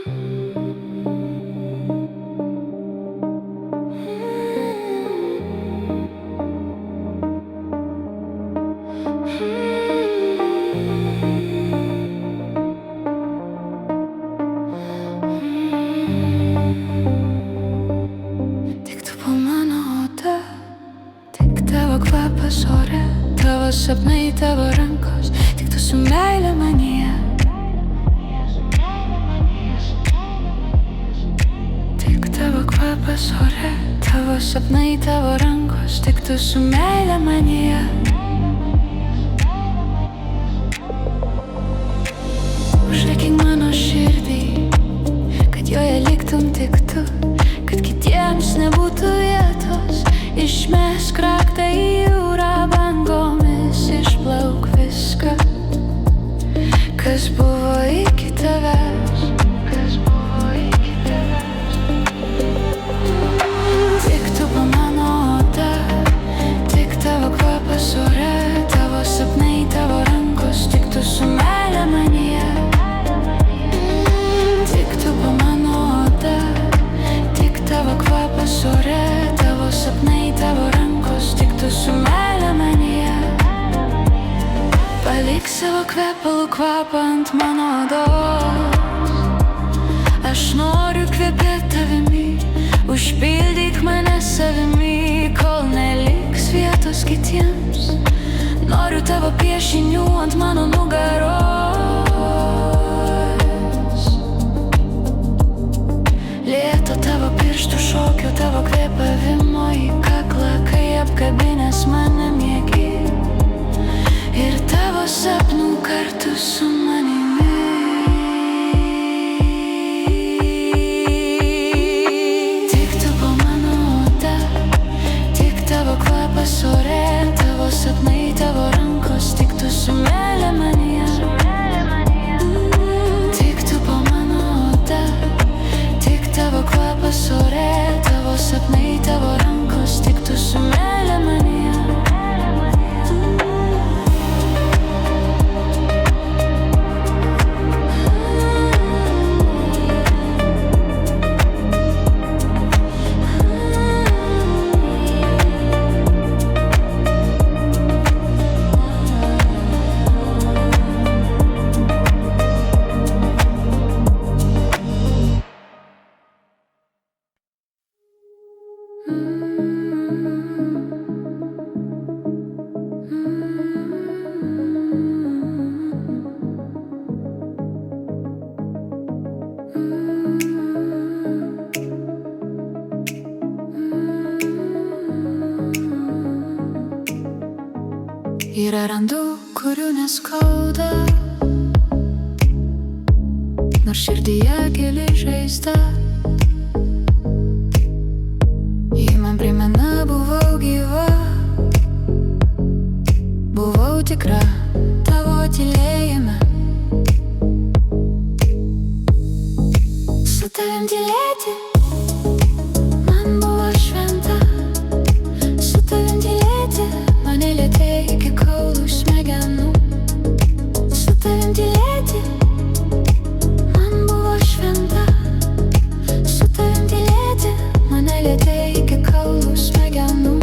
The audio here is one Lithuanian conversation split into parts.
Tik tu po mano oda, tik tavo kvapas ore, tavo sapnai, tavo rankos, tik tu su meile manyje. Tik tavo kvapas ore, tavo sapnai, tavo rankos, tik tu su meile manyje. Užrakyk mano širdį, kad joje liktum tik tu, kad kitiems nebūtų vietos. Išmesk raktą į jūrą, bangomis išplauk viską, kas buvo iki tavęs. Tik tu po mano oda, tik tavo kvapas ore, tavo sapnai, tavo rankos, tik tu su meile manyje. Tik tu po mano oda, tik tavo kvapas ore, tavo sapnai, tavo rankos, tik tu su meile manyje. Palik savo kvepalų kvapą ant mano odos. Aš noriu kvepėti tavimi, užpildyk mane savimi, kol neliks vietos kitiems. Noriu tavo piešinių ant mano nugaros. Lėto tavo pirštų šokio, tavo kvėpavimo į kaklą, kai apkabinęs mane miegi. Ir tavo sapnų kartu su manimi. Tik tu po mano oda, tik tavo kvapas ore, tavo sapnai, tavo rankos, tik tu su meile manyje. Tik tu po mano oda, tik tavo kvapas ore, tavo sapnai, tavo rankos, tik tu su meile manyje. Yra randų, kurių neskauda, nors širdyje gili žaizda. Ji man primena, buvau gyva, buvau tikra tavo tylėjime. Su tavim tylėti man buvo šventa. Su tavim tylėti mane lietė iki kaulų smegenų. Su tavim tylėti man buvo šventa. Su tavim tylėti mane lietė iki kaulų smegenų.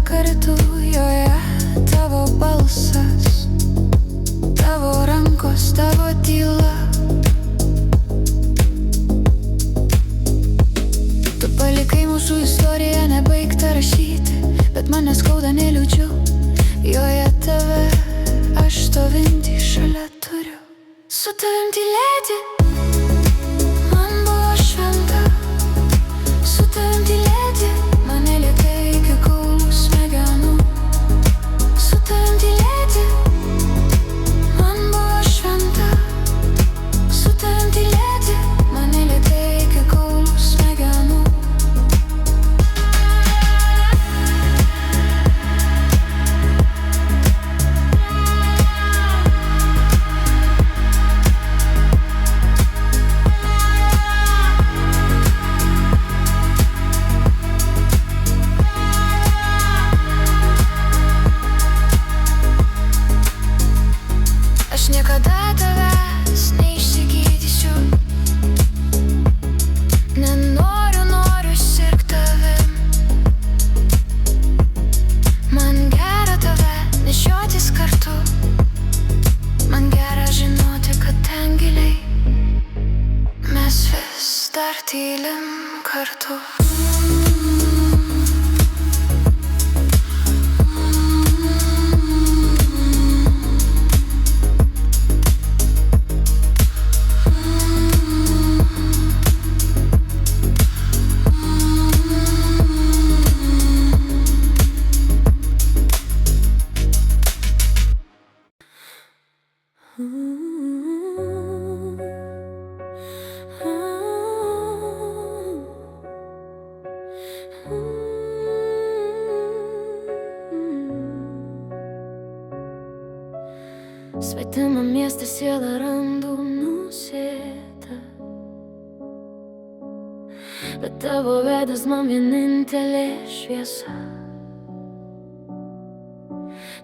Kartu joje tavo balsas, tavo rankos, tavo tyla. Tu palikai mūsų istoriją nebaigtą rašyti, bet mane skauda, neliūdžiu. Joje tave aš stovintį šalia turiu. Su tavim tylėti man buvo šventa. Su tavim tylėti mane lietė iki kaulų smegenų. Su tavim tylėti man buvo šventa. Aš niekada tavęs neišsigydysiu. Noriu sirgt tavim. Man gera tave nešiotis kartu. Man gera žinoti, kad ten giliai mes vis dar tylim kartu. Svetimą miestą sielą randu nusėtą, bet tavo veidas man vienintelė šviesa.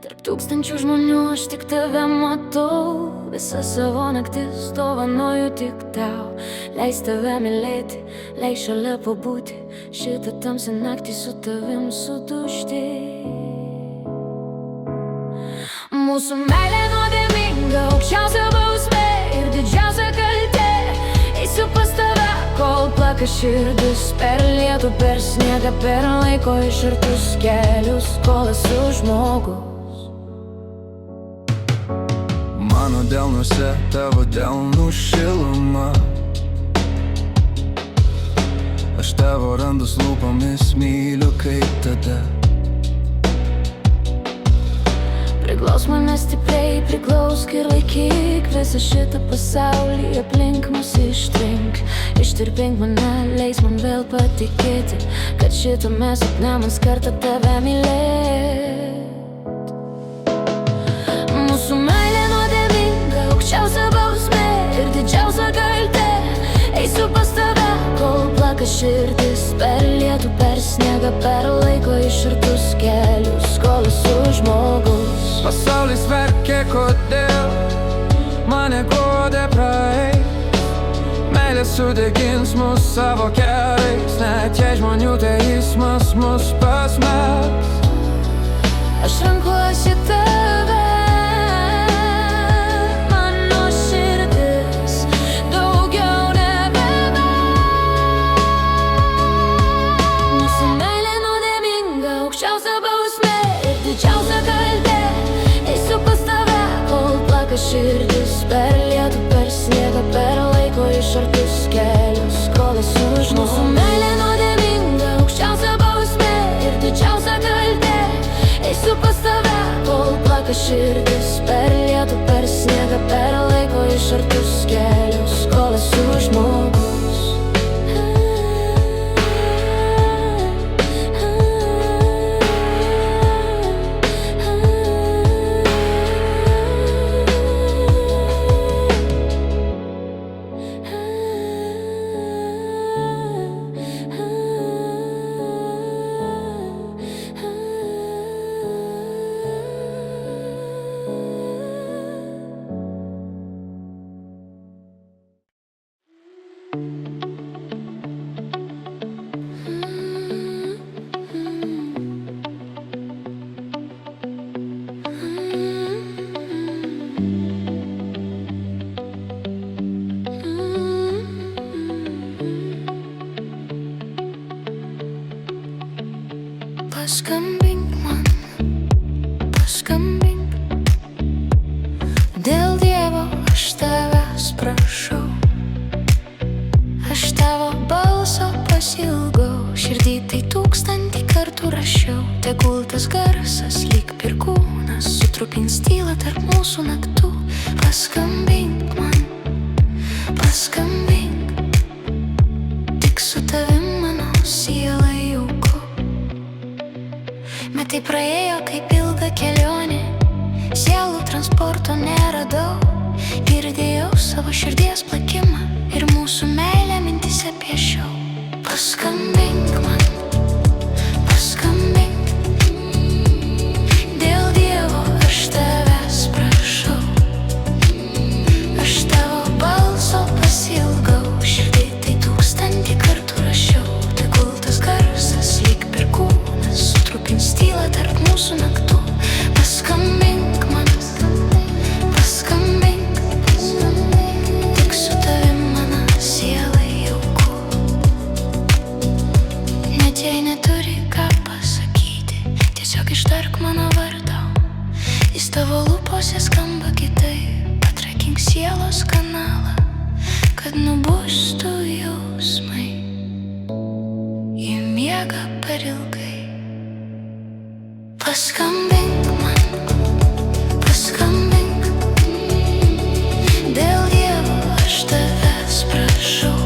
Tarp tūkstančių žmonių aš tik tave matau. Visą savo naktis dovanoju tik tau. Leis tave mylėti, leis šalia pabūti. Šitą tamsią naktį su tavim sudužti. Mūsų meilė nuodėminga, aukščiausia bausmė ir didžiausia kaltė. Eisiu pas tave, kol plaka širdis, per lietų, per sniegą, per laiko išartus kelius, kol esu žmogus. Mano delnuose tavo delnų šiluma. Aš tavo randus lūpomis myliu kaip tada. Priglaus mane stipriai, priglausk ir laikyk visą šitą pasaulį aplink mus ištrink. Ištirpink mane, leis man vėl patikėti, kad šitame sapne man kartą tave mylėt. Mūsų meilė nuodėminga, aukščiausia bausmė ir didžiausia kaltė. Eisiu pas tave, kol plaka širdis, per lietų, per sniegą, per laiko išartus kelius, kol esu žmogus. Pasaulis verkia, kodėl mane guodė praeit. Meilė sudegins mus savo keliais, net jei žmonių teismas mus pasmerks. Aš renkuosi tave, mano širdis daugiau nebevers. Mūsų meilė nuodėminga, aukščiausia bausmė ir didžiausia kaltė. Eisiu pas tave, kol plaka širdis, per lietų, per sniegą, per laiko išartus kelius, kol esu žmogus. Mūsų meilė nuodėminga, aukščiausia bausmė ir didžiausia kaltė. Eisiu pas tave, kol plaka širdis, per lietų, per sniegą, per laiko išartus kelius, kol esu žmogus. Paskambink man, paskambink. Dėl Dievo aš tavęs prašau. Aš tavo balso pasilgau, širdį tai 1000 kartų rašiau. Tegul tas garsas lyg perkūnas sutrupins tylą tarp mūsų naktų. Paskambink man, paskambink. Tik su tavim mano siela jauku. Metai praėjo kaip ilga kelionė, sielų transporto neradau. Girdėjau savo širdies plakimą ir mūsų meilę mintyse piešiau. Paskambink man, paskambink. Dėl Dievo aš tavęs prašau. aplink sielos kanalą, kad nubustų jausmai, jie miega per ilgai. Paskambink man, paskambink, dėl Dievo aš tavęs prašau.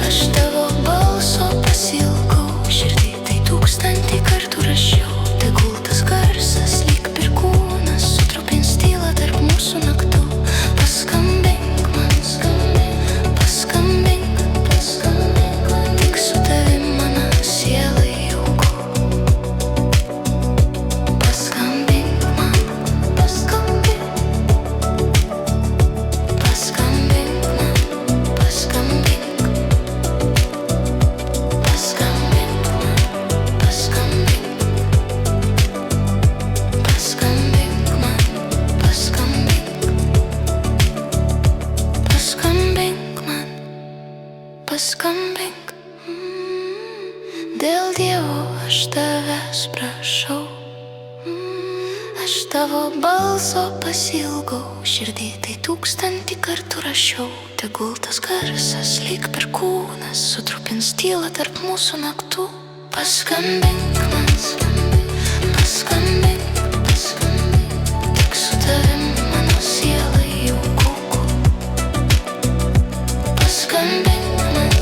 Aš tavo balso pasilgau, širdį tai 1000 kartų rašiau. Tegul tas garsas lyg perkūnas sutrupins tylą tarp mūsų naktų. Paskambink man, paskambink, paskambink man, tik su tavim mano siela jauku. Paskambink man, paskambink, paskambink man, paskambink, paskambink man, paskambink, paskambink man, paskambink, paskambink man, paskambink. Dėl Dievo aš tavęs prašau. Aš tavo balso pasilgau, širdį tai 1000 kartų rašiau. Tegul tas garsas lyg perkūnas sutrupins tylą tarp mūsų naktų. Paskambink man, paskambink, paskambink, tik su tavim mano siela jauku. Paskambink man,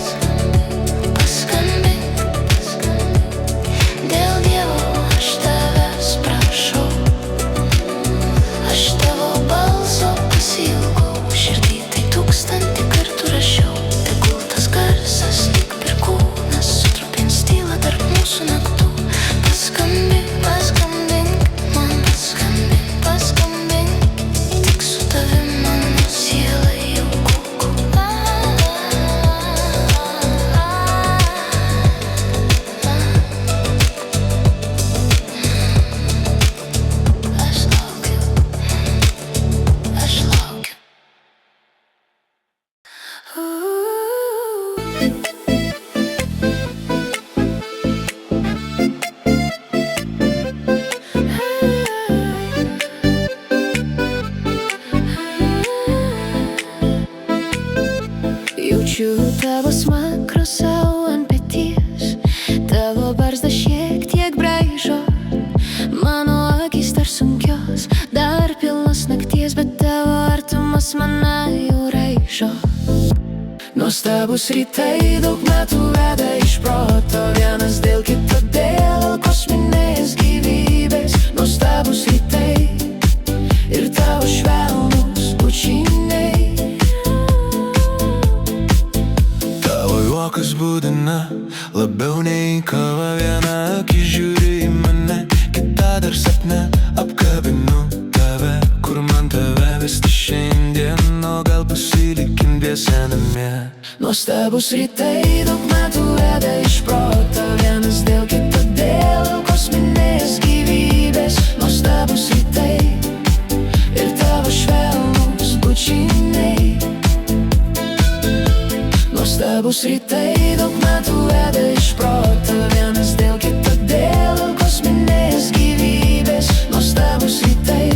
paskambink, dėl Dievo aš tavęs prašau. Aš tavo balso pasilgau, širdį tai 1000 kartų rašiau. Tegul tas garsas lyg perkūnas sutrupins tylą tarp mūsų naktų. Paskambink, paskambink man, paskambink, paskambink, tik su tavim mano siela jauku. Aš laukiu, aš laukiu. Jaučiu tavo smakrą savo ant peties, tavo barzda šiek tiek braižo. Mano akys dar sunkios, dar pilnos nakties, bet tavo artumas mane jau raižo. Nuostabus rytai daug metų veda iš proto, vienas dėl kito dėl kosminės gyvybės. Nuostabus rytai ir tavo švelnūs bučiniai. Tavo juokas būdina labiau nei kava, viena akis žiūri į mane, kita dar sapne apkabinu tave. Kur man tave vesti šiandien, o gal pasilikim dviese namie. Nuostabus rytai daug metų veda iš proto, vienas dėl kito dėl kosminės gyvybės. Nuostabus rytai ir tavo švelnūs bučiniai. Nuostabus rytai daug metų veda iš proto, vienas dėl kito dėl kosminės gyvybės. Nuostabus rytai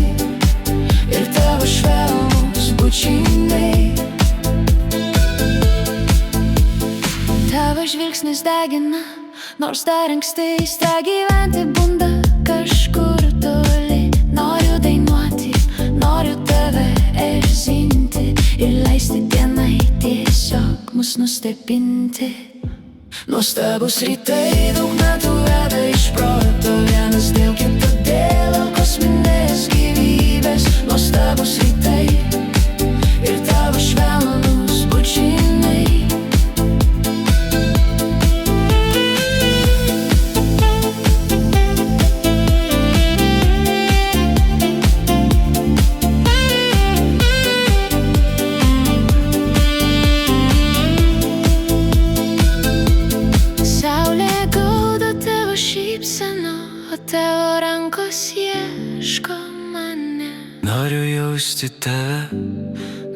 ir tavo švelnūs bučiniai. Tavo žvilgsnis degina, nors dar anksti aistra gyventi bunda kažkur toli. Noriu dainuoti, noriu tave erzinti ir leisti dienai tiesiog mus nustebinti. Nuostabus rytai daug metų veda iš proto, vienas dėl kito dėl kosminės gyvybės. Nuostabus rytai ir tavo švelnūs bučiniai. Tavo rankos ieško mane. Noriu jausti tave,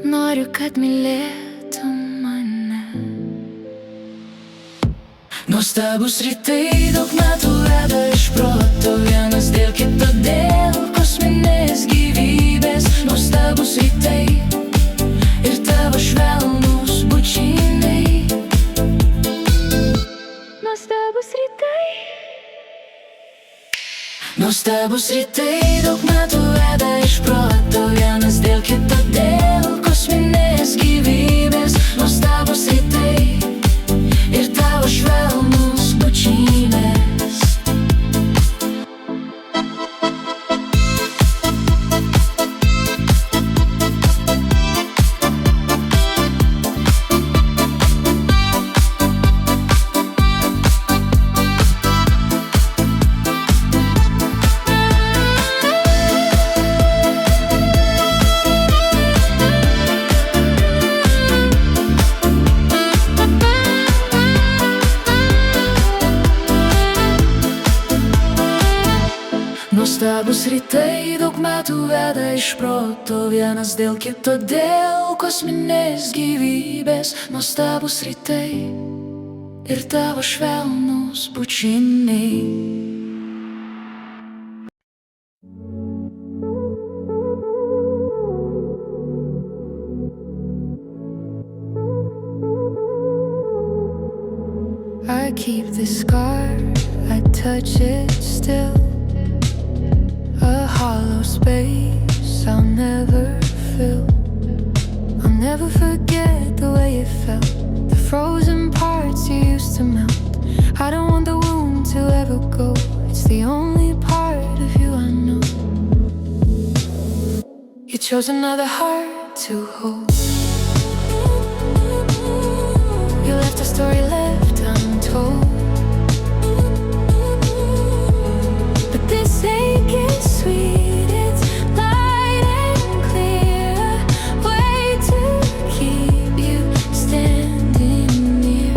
noriu, kad mylėtum mane. Nuostabus rytai daug metų veda iš proto, vienas dėl kito dėl kosminės gyvybės. Nuostabus rytai Nuostabus rytai daug metų veda iš proto vienas dėl kito, dėl kosminės gyvybės. Nuostabus rytai ir tavo švelnus bučynės. Nuostabus rytai daug metų veda iš proto vienas dėl kito, dėl kosminės gyvybės. Nuostabus rytai ir tavo švelnus bučiniai. I keep this scar, I touch it still. A hollow space I'll never fill. I'll never forget the way it felt, the frozen parts you used to melt. I don't want the wound to ever go. It's the only part of you I know. You chose another heart to hold. You left a story left untold. But this ache is sweet, it's light and clear. A way to keep you standing near.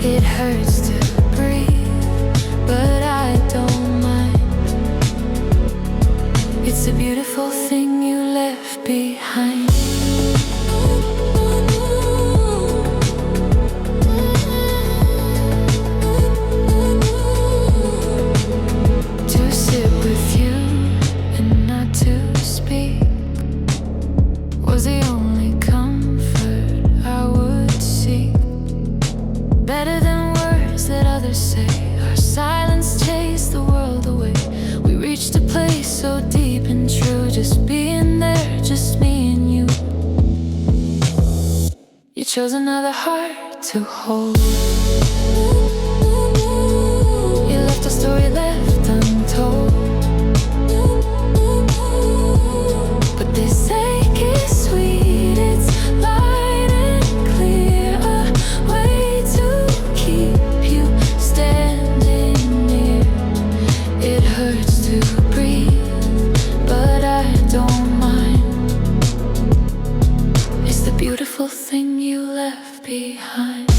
It hurts to breathe, but I don't mind. It's a beautiful thing you left behind. Was the only comfort I would seek. Better than words that others say. Our silence chased the world away. We reached a place so deep and true, just being there, just me and you. You chose another heart to hold. You left a story left untold. But this ache is sweet, it's light and clear. A way to keep you standing near. It hurts to breathe, but I don't mind. It's the beautiful thing you left behind.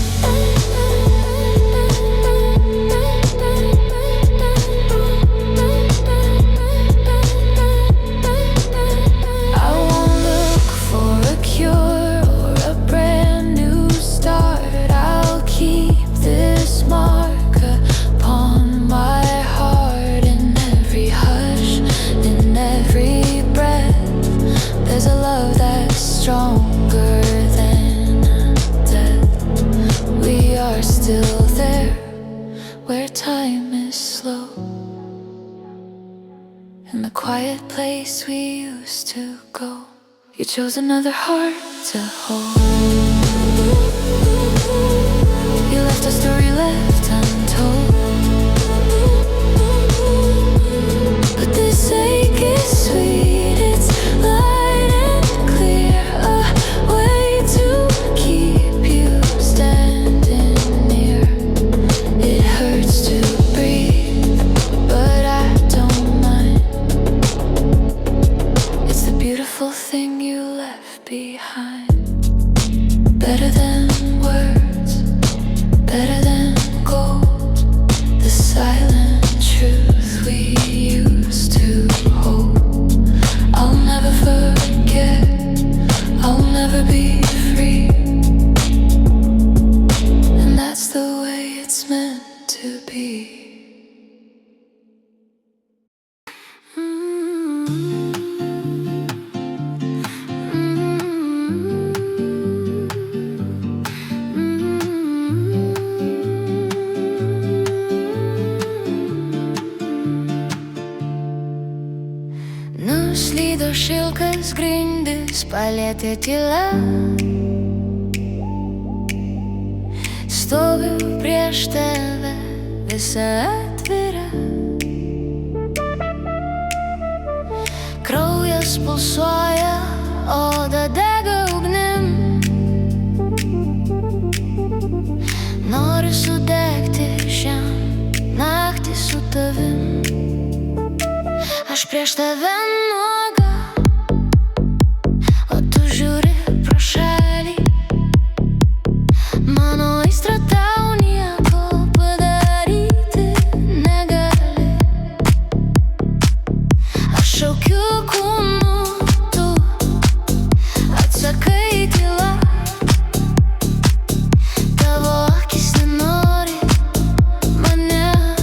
Stronger than death. We are still there, where time is slow. In the quiet place we used to go. You chose another heart to hold. You left a story left untold. But this ache is sweet, it's light and clear. A way to keep you standing near. It hurts to breathe, but I don't mind. It's the beautiful thing you left behind. Better than words, better than gold. The silent truth we used to hold. I'll never forget, I'll never be free. And that's the way it's meant to be. šilkas grindis palėtė tyla. Stoviu prieš tave visa atvira. Kraujas pulsuoja, oda dega ugnim. Noriu sudegti šią naktį su tavim. Aš prieš tave nuoga, o tu žiūri pro šalį. Mano aistra tau nieko padaryti negali. Aš šaukiu kūnu, tu atsakai tyla. Tavo akis nenori manęs.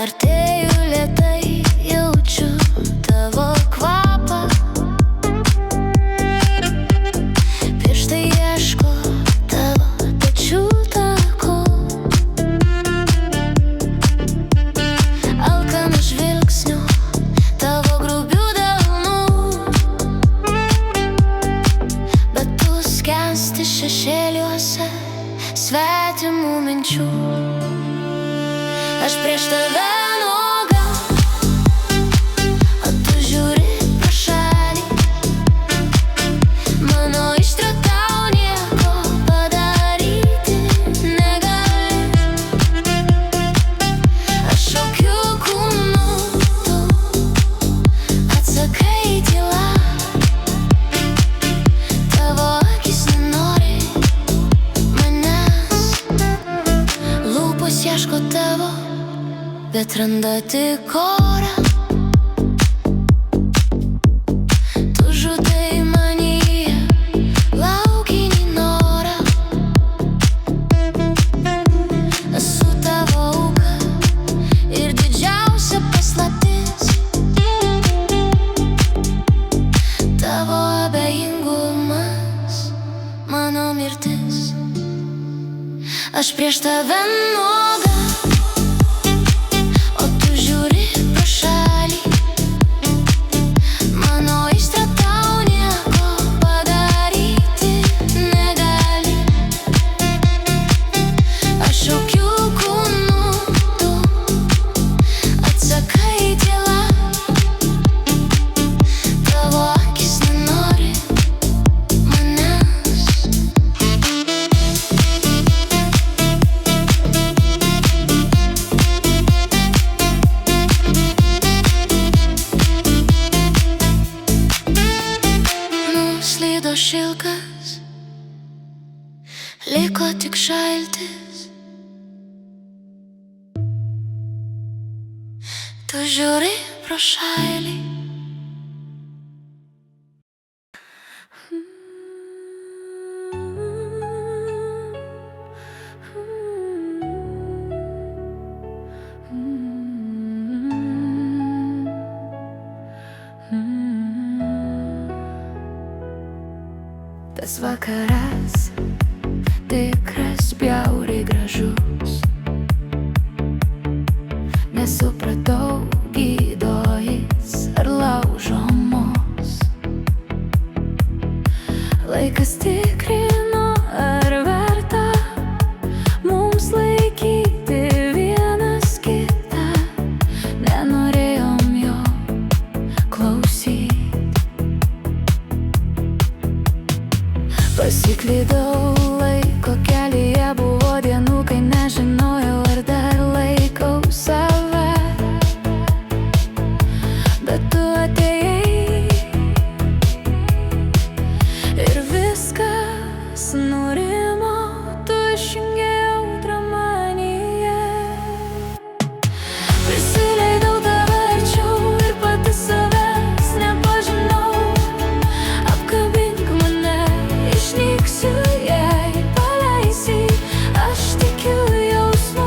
Artėju lėtai, jaučiu tavo kvapą. Pirštai ieško tavo pečių takų. Alkanu žvilgsniu tavo grubių delnų. Bet tu skęsti šešėliuose svetimų minčių. Aš prieš tave nuoga, o tu žiūri pro šalį. Mano aistra tau nieko padaryti negali. Aš šaukiu kūnu, tu atsakai tyla. Tavo akis nenori manęs. Lūpos ieško tavo, bet randa tik orą. Tu žudai manyje laukinį norą. Esu tavo auka ir didžiausia paslaptis. Tavo abejingumas, mano mirtis. Aš prieš tave nuoga, o tu žiūri pro šalį. Mano aistra tau nieko padaryti negali. Aš šaukiu kūnu, tu atsakai tyla. Tavo akis nenori manęs. Nuslydo šilkas, liko tik šaltis. Tu žiūri pro šalį. Tas vakaras tikras bjauriai gražus. Nesupratau, gydo jis ar laužo mus. Laikas tikrino, ar verta mums laikyti vienas kitą. Nenorėjom jo klausyti. Pasiklydau laiko kelyje, buvo dienų, kai nežinojau, ar dar laikau save. Bet tu atėjai ir viskas nurimo. Tu išjungei audrą manyje. Prisileidau tave arčiau ir pati savęs nepažinau. Apkabink mane, išnyksiu, jei paleisi. Aš tikiu jausmu.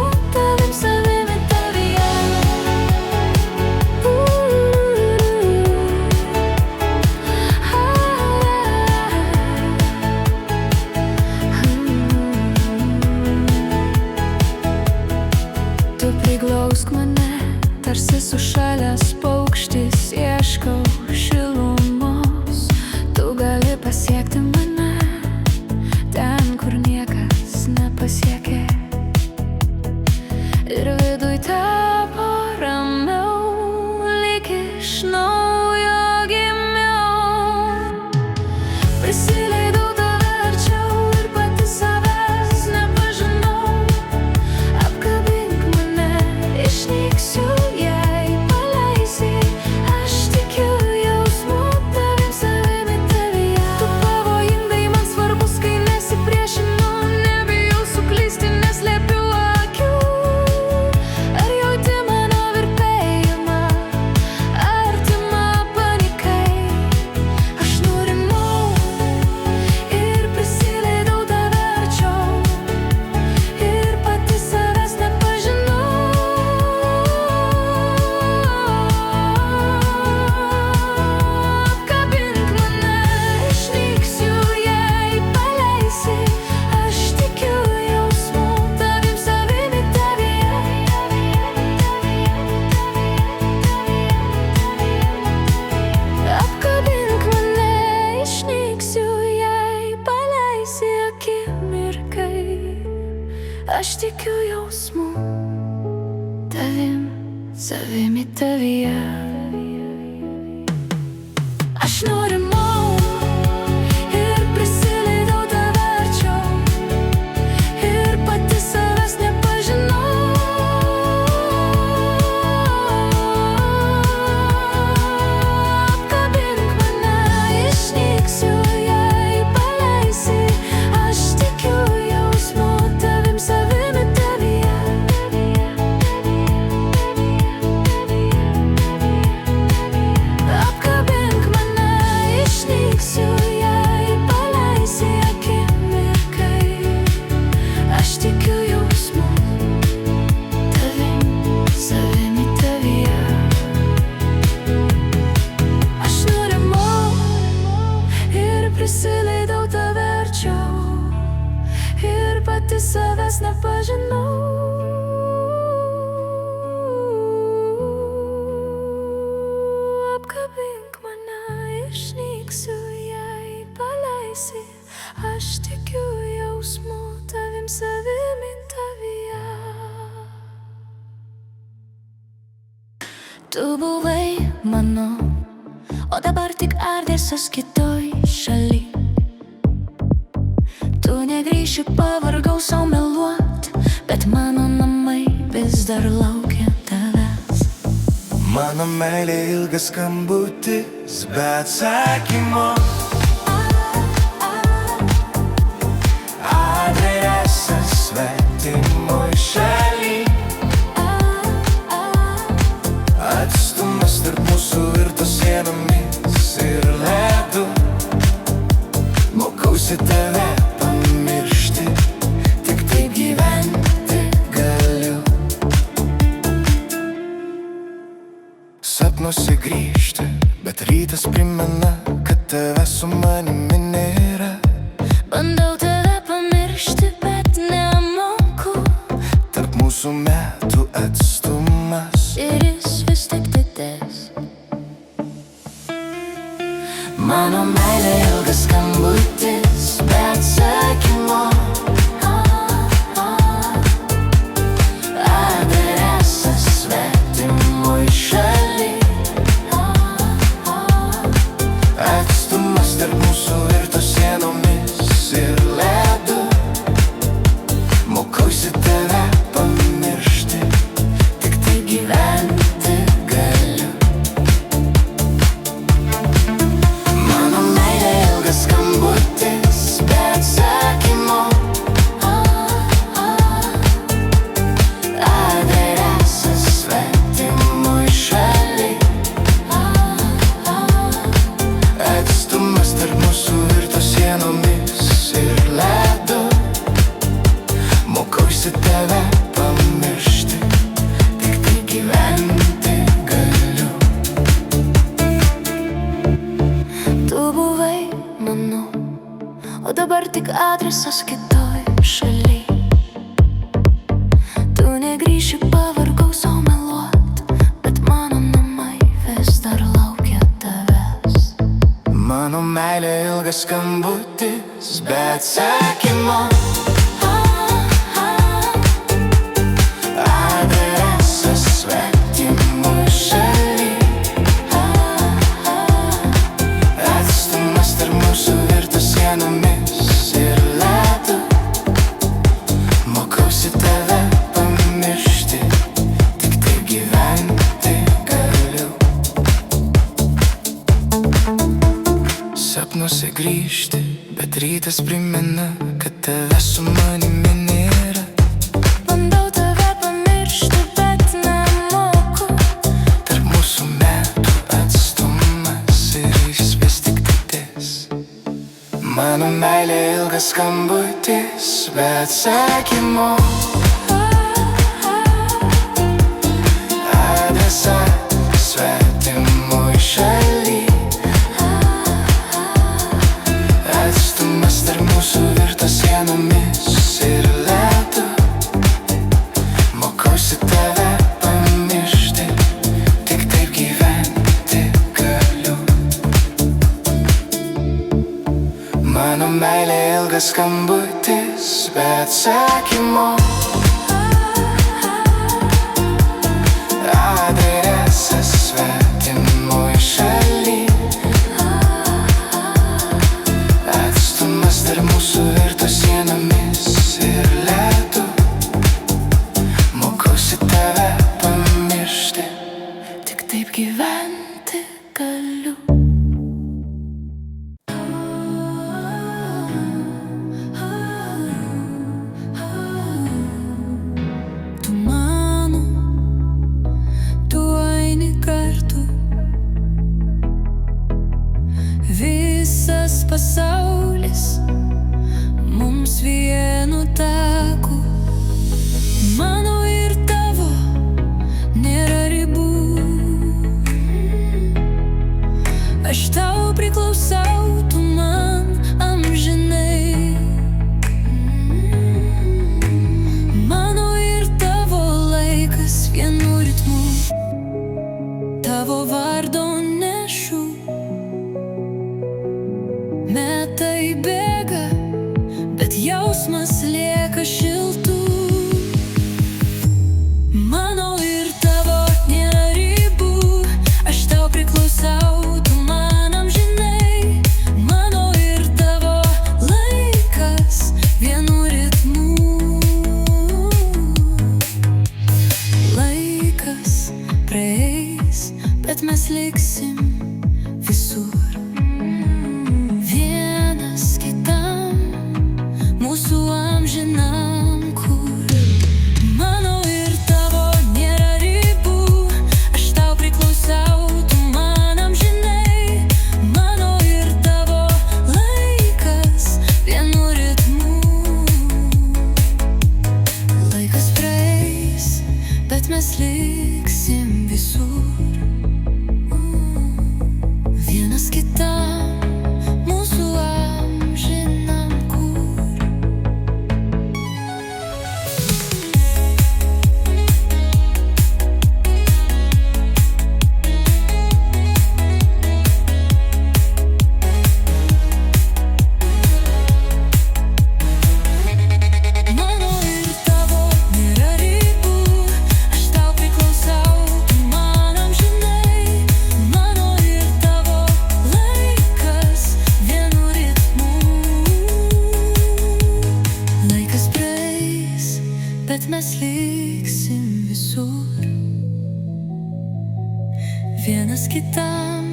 Aš tikiu jausmu, tavim, savimi tavyje. Aš nurimau ir prisileidau tave arčiau, ir pati savęs nepažinau. Apkabink mane, išnyksiu, jei paleisi. Aš tikiu jausmu, tavim, savimi tavyje. Apkabink mane, išnyksiu, jei paleisi akimirkai. Aš tikiu jausmu, tavim, savimi tavyje. Aš nurimau ir prisileidau tave arčiau, ir pati savęs nepažinau. Apkabink mane, išnyksiu, jei paleisi. Aš tikiu jausmu, tavim, savimi tavyje. Tu buvai mano, o dabar tik ardėsies kitoj šaly. Tu negrįši, pavargau sau meluot, bet mano namai vis dar laukia tavęs. Mano meilė ilgas skambutis, be atsakymo. Adresas svetimoj šaly. Atstumas tarp mūsų virto sienomis ir ledu. Mokausi tave pamiršti, tik taip gyventi galiu. Sapnuose grįžti, bet rytas primena, kad tave su manimi nėra. Bandau tave pamiršti, bet nemoku. Tarp mūsų metų atstumas Ir jis vis tik didės. Mano meilė ilgas skambutis, be atsakymo. Adresas svetimoj šaly. Atstumas tarp mūsų virto sienomis ir ledu. Mokausi tave pamiršti, tik tai gyventi galiu. Mano meilė ilgas skambutis, be atsakymo. Adresas svetimoj šaly. Atstumas tarp mūsų virto sienomis ir ledu. Mokausi tave pamiršti, tik tai gyventi galiu. Tu buvai mano, o dabar tik adresas kitoj šaly. Tu negrįši, pavargau sau meluot, bet mano namai vis dar laukia tavęs. Mano meilė ilgas skambutis, be atsakymo. Adresas svetimoj šaly. Atstumas tarp mūsų virto sienomis ir ledu. Mokausi tave pamiršti, tik taip gyventi galiu. Sapnuose grįžti, bet rytas primena, kad tave su manimi nėra. Bandau tave pamiršti, bet nemoku. Tarp mūsų metų atstumas ir jis vis tik didės. Mano meilė ilgas skambutis, be atsakymo. Adresas svetimoj šaly. Atstumas tarp mūsų virto sienomis ir ledu. Mokausi tave pamiršti, tik taip gyventi galiu. Mano meilė ilgas skambutis, bet atsakymo adresas svetimoj šaly. Atstumas tarp mūsų virto sienomis ir ledu. Mokausi tave pamiršti, tik taip gyventi galiu. Visas pasaulis mums vienu taku. Mano ir tavo nėra ribų. Aš tau priklausau, tu man amžinai. Mano ir tavo laikas vienu ritmu. Tavo vardo nešu. Metai bėga, bet jausmas lieka šiltų. Mano ir tavo nėra ribų. Aš tau priklausau, tu man amžinai. Mano ir tavo laikas vienu ritmu. Laikas praeis, bet mes liksim visur. Mūsų amžinam kur. Mano ir tavo nėra ribų. Aš tau priklausau, tu man amžinai. Mano ir tavo laikas vienu ritmu. Laikas praeis, bet mes liksim visur. Vienas kitam mūsų amžinam kur. Bet mes liksim visur. Vienas kitam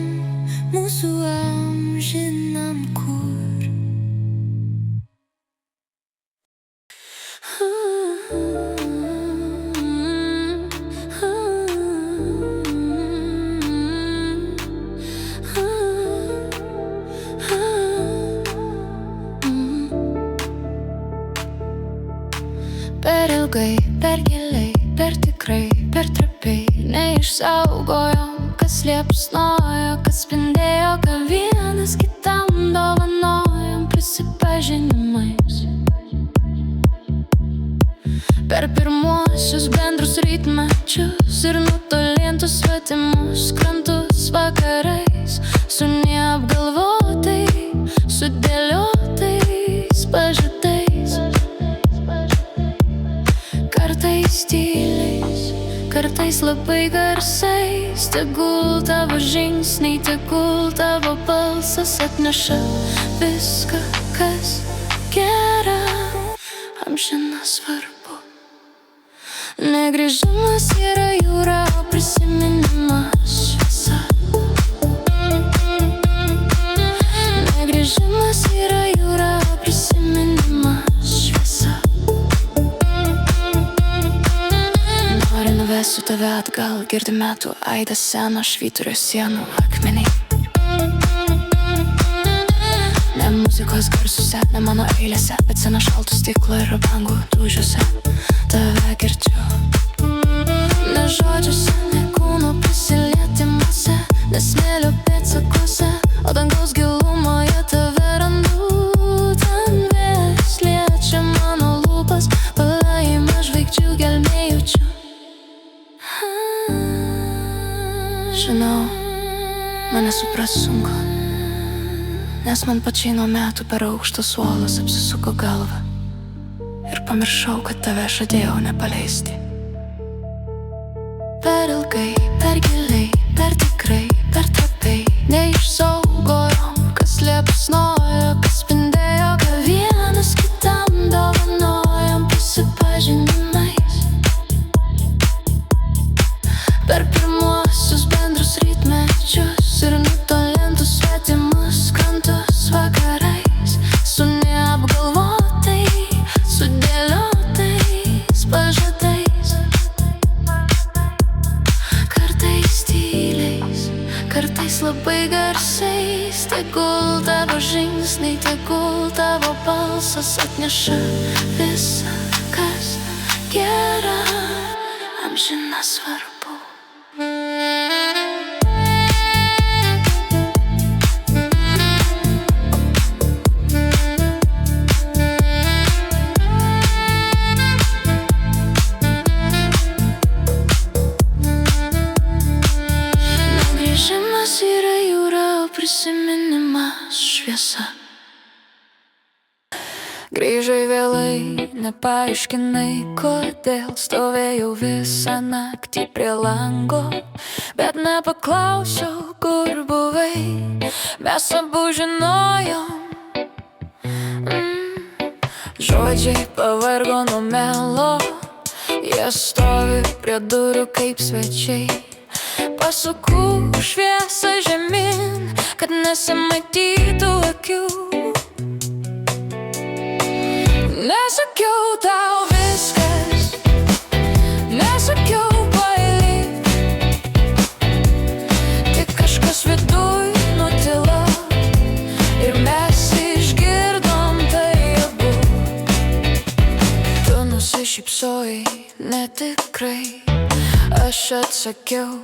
mūsų amžinam kur. Per ilgai, per giliai, per tikrai, per trapiai neišsaugojom, kas liepsnojo, kas spindėjo, ką vienas kitam dovanojom prisipažinimais. Per pirmuosius bendrus rytmečius ir nutolintus svetimus krantus vakarais, su neapgalvotai, sudėliotais pažadais. Kartais tyliais, kartais labai garsais. Tegul tavo žingsniai, tegul tavo balsas atneša viską, kas gera, amžina svarbu. Negrįžimas yra jūra, o prisiminimas šviesa. Negrįžimas yra jūra, o prisiminimas šviesa. Nuvesiu tave atgal, girdi metų aidą seno švyturio sienų akmeniai. Ne muzikos garsuose, ne mano eilėse, bet sena šaltų stiklo ir bangų dūžiuose tave girdžiu. Ne žodžiuose, ne kūno prisilietimuose, ne smėlio pėdsakuose, o dangaus gilumoje tave randu. Ten vėjas liečia mano lūpas, palaima žvaigždžių gelmė jaučiu. Žinau, mane supras sunku, nes man pačiai nuo metų per aukštas suolas apsisuko galva. Ir pamiršau, kad tave žadėjau nepaleisti. Per ilgai, per giliai, per tikrai, per trapiai neišsaugojom, kas liepsnojo, kas spindėjo, ką vienas kitam dovanojom prisipažinimais. Per pirmuosius bendrus rytmečius ir nutolintus svetimus krantus vakarais, su neapgalvotai, sudėliotais pažadais. Kartais tyliais, kartais labai garsiais, tegul tavo žingsniai, tegul tavo balsas atneša visą, kas gera, amžina svarbu. Negrįžimas yra jūra, o prisiminimas šviesa. Grįžai vėlai, nepaaiškinai, kodėl stovėjau visą naktį prie lango, bet nepaklausiau, kur buvai. Mes abu žinojom, žodžiai pavargo nuo melo, jie stovi prie durų kaip svečiai. Pasukau šviesą žemyn, kad nesimatytų akių. Nesakiau tau viskas, nesakiau paeiliui, tik kažkas viduj nutilo ir mes išgirdom tai abu. Tu nusišypsojai netikrai, aš atsakiau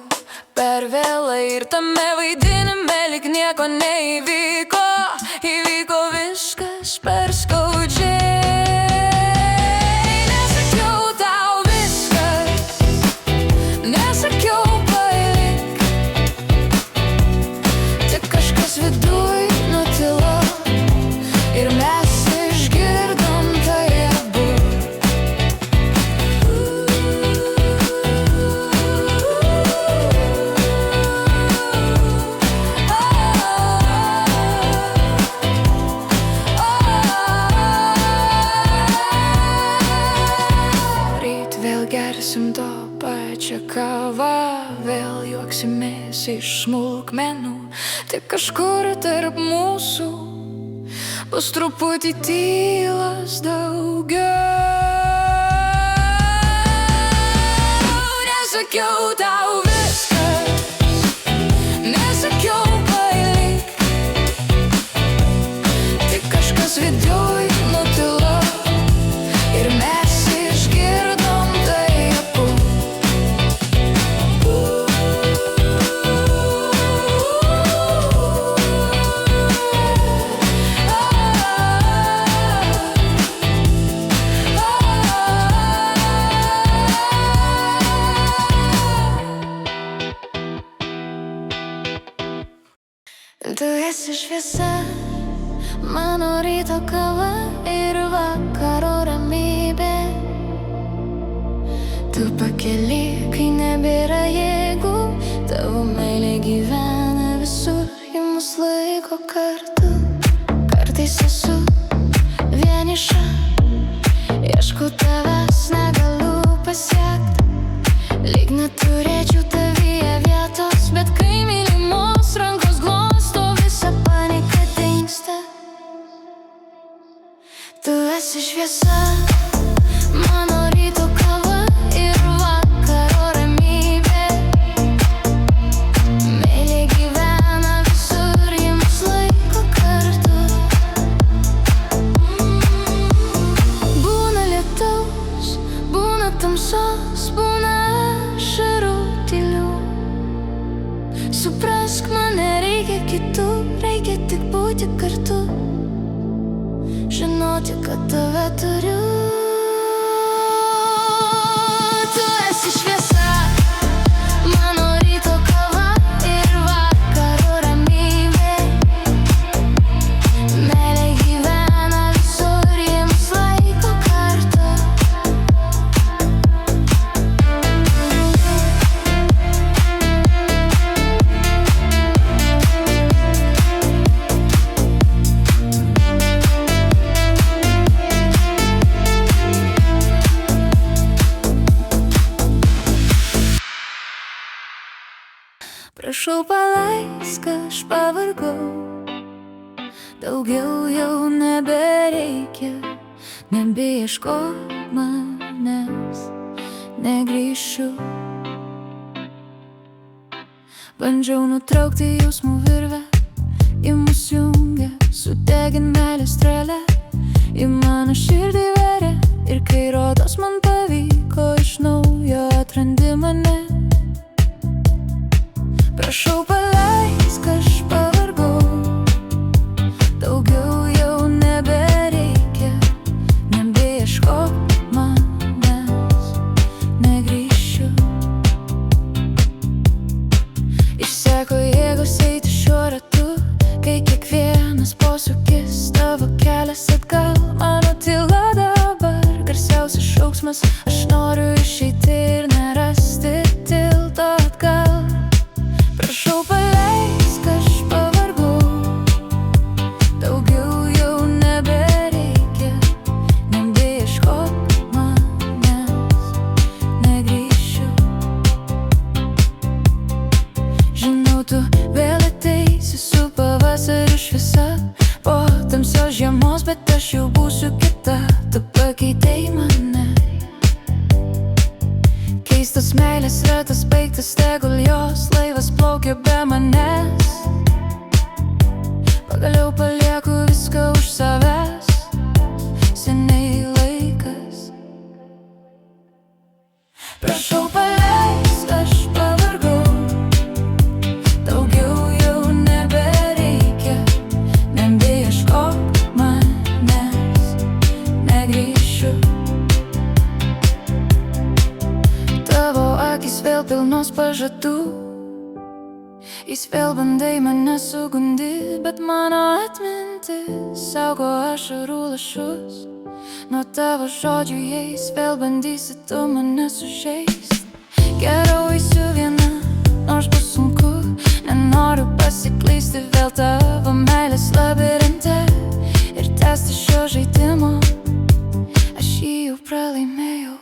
per vėlai ir tame vaidinime lyg nieko neįvyko. Įvyko viskas per skaudžiai. Viduj nutilo ir mes išgirdom tai abu. Ryt vėl gersim to pačią kavą, vėl juoksimės iš smulkmenų. Tik kažkur tarp mūsų bus truputį tylos daugiau. Nesakiau tau viskas, nesakiau paeiliui, tik kažkas viduj nutilo ir mes išgirdom tai abu. Tu esi šviesa, mano ryto kava ir vakaro ramybė. Tu pakeli, kai nebėra jėgų, tavo meilė gyvena visur, ji mus laiko kartu. Kartais esu vieniša, ieškau tavęs, negaliu pasiekt, lyg neturėčiau tavyje vietos, bet kai mylimos rankos glosto, visa panika dingsta. Tu esi šviesa, mano ryto kava ir vakaro ramybė. Meilė gyvena visur, ji mus laiko kartu. Būna lietaus, būna tamsos, būna ašarų tylių. Suprask, man nereikia kitų, reikia tik būti kartu. Žinoti, kad tave turiu. Tu esi šviesa, mano ryto kava ir vakaro ramybė. Prašau paleisk, aš pavargau, daugiau jau nebereikia, nebeieškok manęs, negrįšiu. Bandžiau nutraukti jausmų virvę, į mus jungia, sudegin meilės strėlę, į mano širdį veria. Ir kai rodos man pavyko, iš naujo atrandi mane. Prašau paleisk, aš pavargau, daugiau jau nebereikia, nebeieškok manęs, negrįšiu. Išseko jėgos eiti šiuo ratu, kai kiekvienas posūkis tavo kelias atgal. Mano tyla dabar garsiausias šauksmas, aš noriu išeiti ir nerasti tilto atgal. Prašau paleisk, aš pavargau, daugiau jau nebereikia, nebeieškok manęs, negrįšiu. Žinau, tu vėl ateisi su pavasario šviesa, po tamsios žiemos, bet aš jau būsiu kita. Tu pakeitei mane. Keistas meilės ratas baigtas, tegul jos laivas plaukia be manęs. Pagaliau palieku viską už savęs, seniai laikas. Prašau paleisk, aš pavargau, daugiau jau nebereikia, nebeieškok manęs, negrįšiu. Tavo akys vėl pilnos pažadų, jis vėl bandai mane sugundyt, bet mano atmintis saugo ašarų lašus. Nuo tavo žodžių jais vėl bandysi tu mane sužeist. Geriau eisiu viena, nors bus sunku, nenoriu pasiklysti vėl tavo meilės labirinte ir tęsti šio žaidimo, aš jį jau pralaimėjau.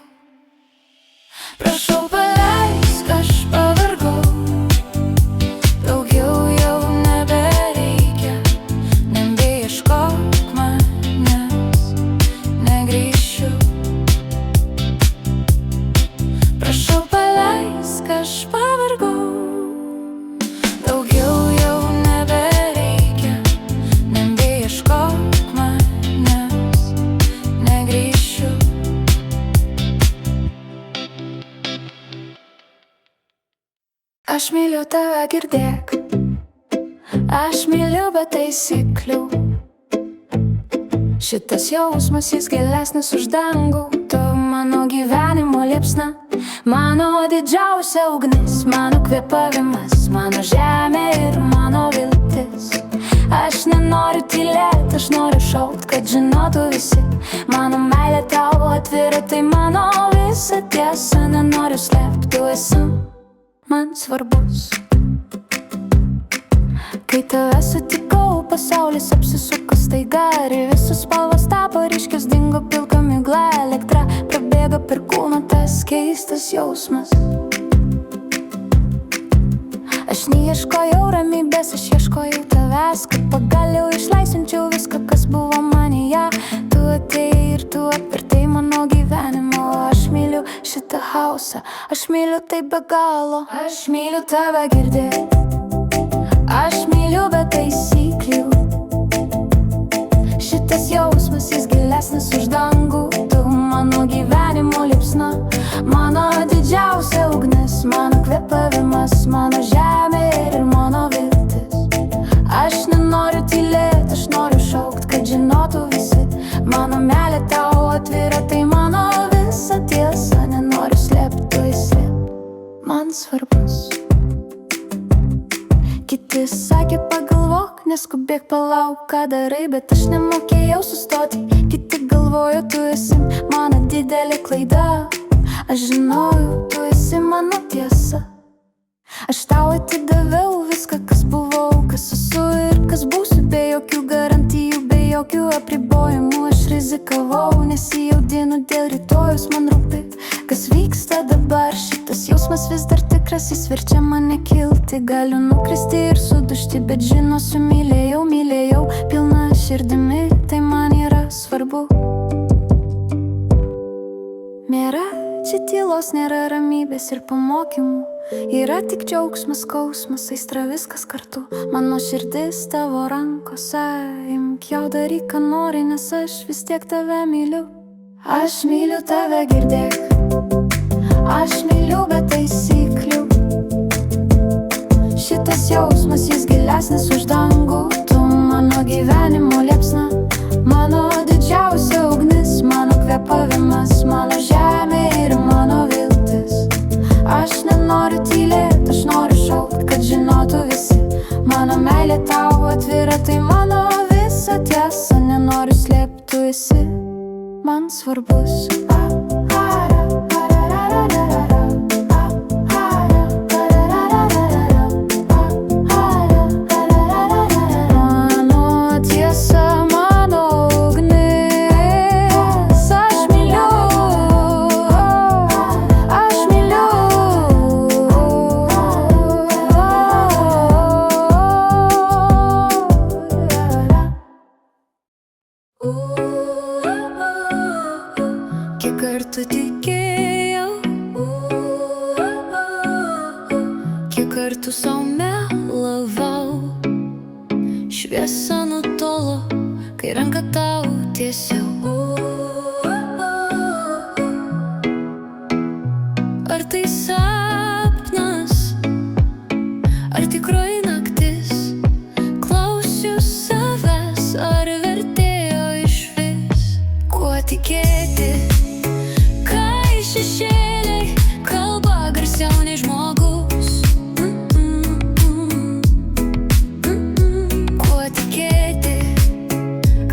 Prašau paleisk, aš pavargau, daugiau jau nebereikia, nebeieškok manęs, negrįšiu. Prašau paleisk, aš pavargau, daugiau jau nebereikia, nebeieškok manęs, negrįšiu. Aš myliu tave, girdėk, aš myliu be taisyklių. Šitas jausmas, jis gilesnis už dangų. Tu mano gyvenimo liepsna, mano didžiausia ugnis, mano kvėpavimas, mano žemė ir mano viltis. Aš nenoriu tylėt, aš noriu šaukt, kad žinotų visi. Mano meilė tau atvira, tai mano visa tiesa. Nenoriu slėpt, tu esi man svarbus. Kai tave sutikau, pasaulis apsisuko staiga ir visos spalvos tapo ryškios, dingo pilka migla, elektra prabėgo per kūną, tas keistas jausmas. Aš neieškojau ramybės, aš ieškojau tavęs, kad pagaliau išleisinčiau viską, kas buvo manyje. Tu atėjai ir tu apvertei mano gyvenimą. Aš myliu šitą hausą, aš myliu tai be galo. Aš myliu tave, girdėt, aš myliu be taisyklių. Šitas jausmas, jis gilesnis už dangų. Tu mano gyvenimo liepsna, mano didžiausia ugnis, mano kvėpavimas, mano žemė ir mano viltis. Aš nenoriu tylėt, aš noriu šaukt, kad žinotų visi. Mano meilė tau atvira, tai mano visa tiesa. Nenoriu slėpt, tu esi man svarbus. Kiti sakė pagalvok, neskubėk, palauk, ką darai, bet aš nemokėjau sustoti. Kiti galvojo, tu esi mano didelė klaida. Aš žinojau, tu esi mano tiesa. Aš tau atidaviau viską, kas buvau, kas esu ir kas būsiu, be jokių garantijų, be jokių apribojimų. Aš rizikavau, nesijaudinu dėl rytojus, man rūpi, kas vyksta dabar. Šitas jausmas vis dar tikras. Kažkas įsverčia mane kilti, galiu nukristi ir sudužti, bet žinosiu, mylėjau, mylėjau pilna širdimi, tai man yra svarbu. Nėra čia tylos, nėra ramybės ir pamokymų, yra tik džiaugsmas, skausmas, aistra, viskas kartu. Mano širdis tavo rankose, imk jau daryk, ką nori, nes aš vis tiek tave myliu. Aš myliu tave, girdėk, aš myliu be taisyklių. Šitas jausmas, jis gilesnis už dangų. Tu mano gyvenimo liepsna, mano didžiausia ugnis, mano kvėpavimas, mano žemė ir mano viltis. Aš nenoriu tylėt, aš noriu šaukt, kad žinotų visi. Mano meilė tau atvira, tai mano visa tiesa. Nenoriu slėpt, tu esi man svarbus. Kiek kartų tikėjau, kiek kartų sau melavau. Šviesa nutolo, kai ranką tau tiesiau. Ar tai sapnas, ar tikroji naktis? Klausiu savęs, ar vertėjo išvis? Kuo tikėti? Šešėliai kalba garsiau nei žmogus. Kuo tikėti,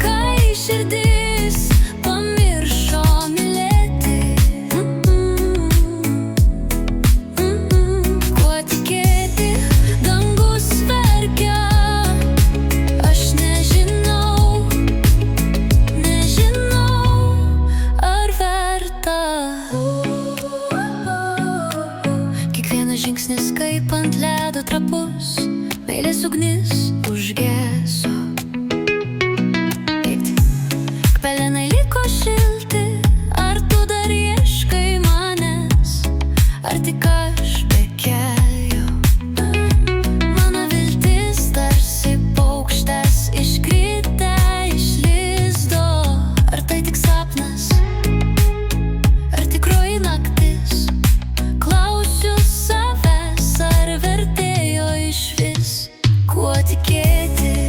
kai širdis pamiršo mylėti? Kuo tikėti, dangus verkia? Aš nežinau, ar verta. Žingsnis kaip ant ledo trapus, meilės ugnis užgeso. Pelenai liko šilti, ar tu dar ieškai manęs, ar tik aš bekeliu? Mano viltis tarsi paukštas iškritę iš lizdo. Ar tai tik sapnas, ar tikroji naktis? Klausiu savęs, ar vertėjo išvis? Kuo tikėti,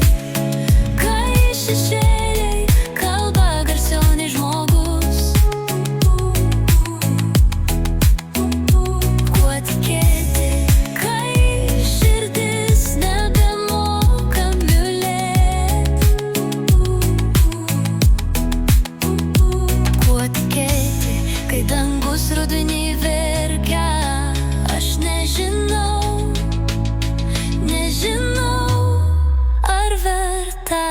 kai šešėliai kalba garsiau nei žmogus? Kuo tikėti, kai širdis nebemoka mylėt? Kuo tikėti, kai dangus rudenį verkia? Aš nežinau, ar verta.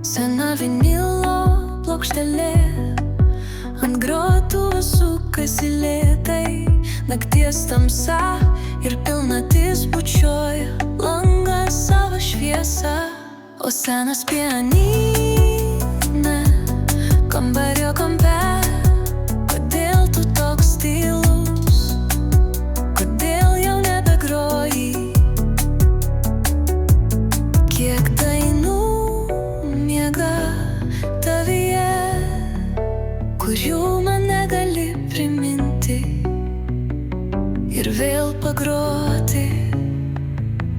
Sena vinilo plokštelė ant grotuvo sukasi lėtai. Nakties tamsa ir pilnatis bučioja langą savo šviesą. O senas pianine kambario kampe. Kodėl tu toks tylus? Kodėl jau nebegroji? Kiek dainų miega tavyje, kurių man negali priminti ir vėl pagroti.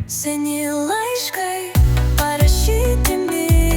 Seni laiškai parašyti mylimai.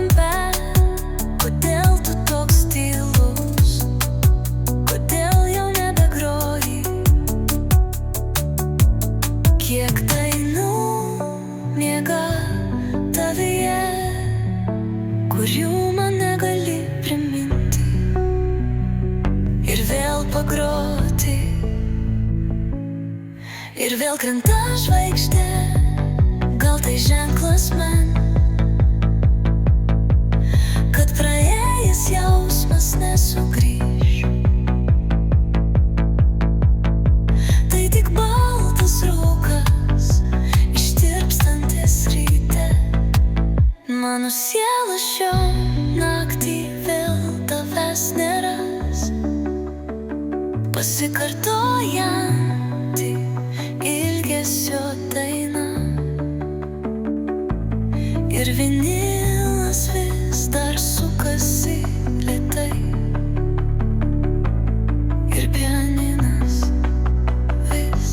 kampe, kodėl tu toks tylus, kodėl jau nebegroji, kiek dainų miega tavyje, kurių man negali priminti ir vėl pagroti. Ir vėl krenta žvaigždė, gal tai ženklas man, kad praėjęs jausmas nesugrįš. Tai tik baltas rūkas, ištirpstantis ryte. Mano siela šio naktį vėl tavęs neras, pasikartojanti ilgesio daina. Ir vinilas vis dar sukasi lėtai, ir pianinas vis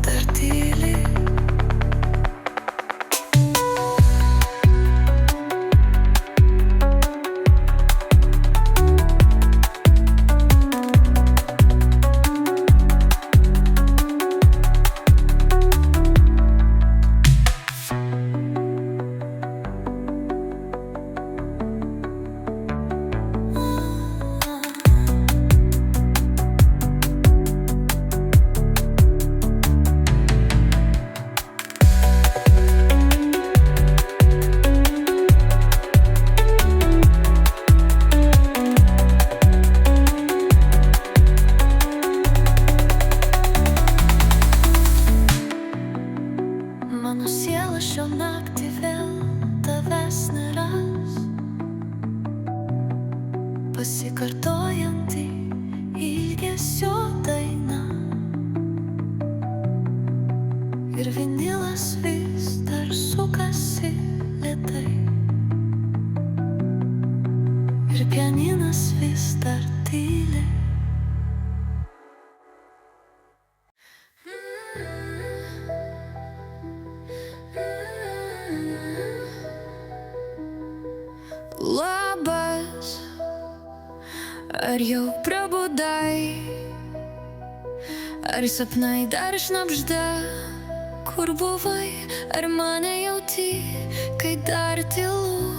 dar tyli. Mano siela šio naktį vėl tavęs neras, pasikartojanti ilgesio daina. Ir vinilas vis dar sukasi lėtai, ir pianinas vis dar tyli. Labas, ar jau prabudai, ar sapnai dar šnabžda, kur buvai, ar mane jauti, kai dar tylu,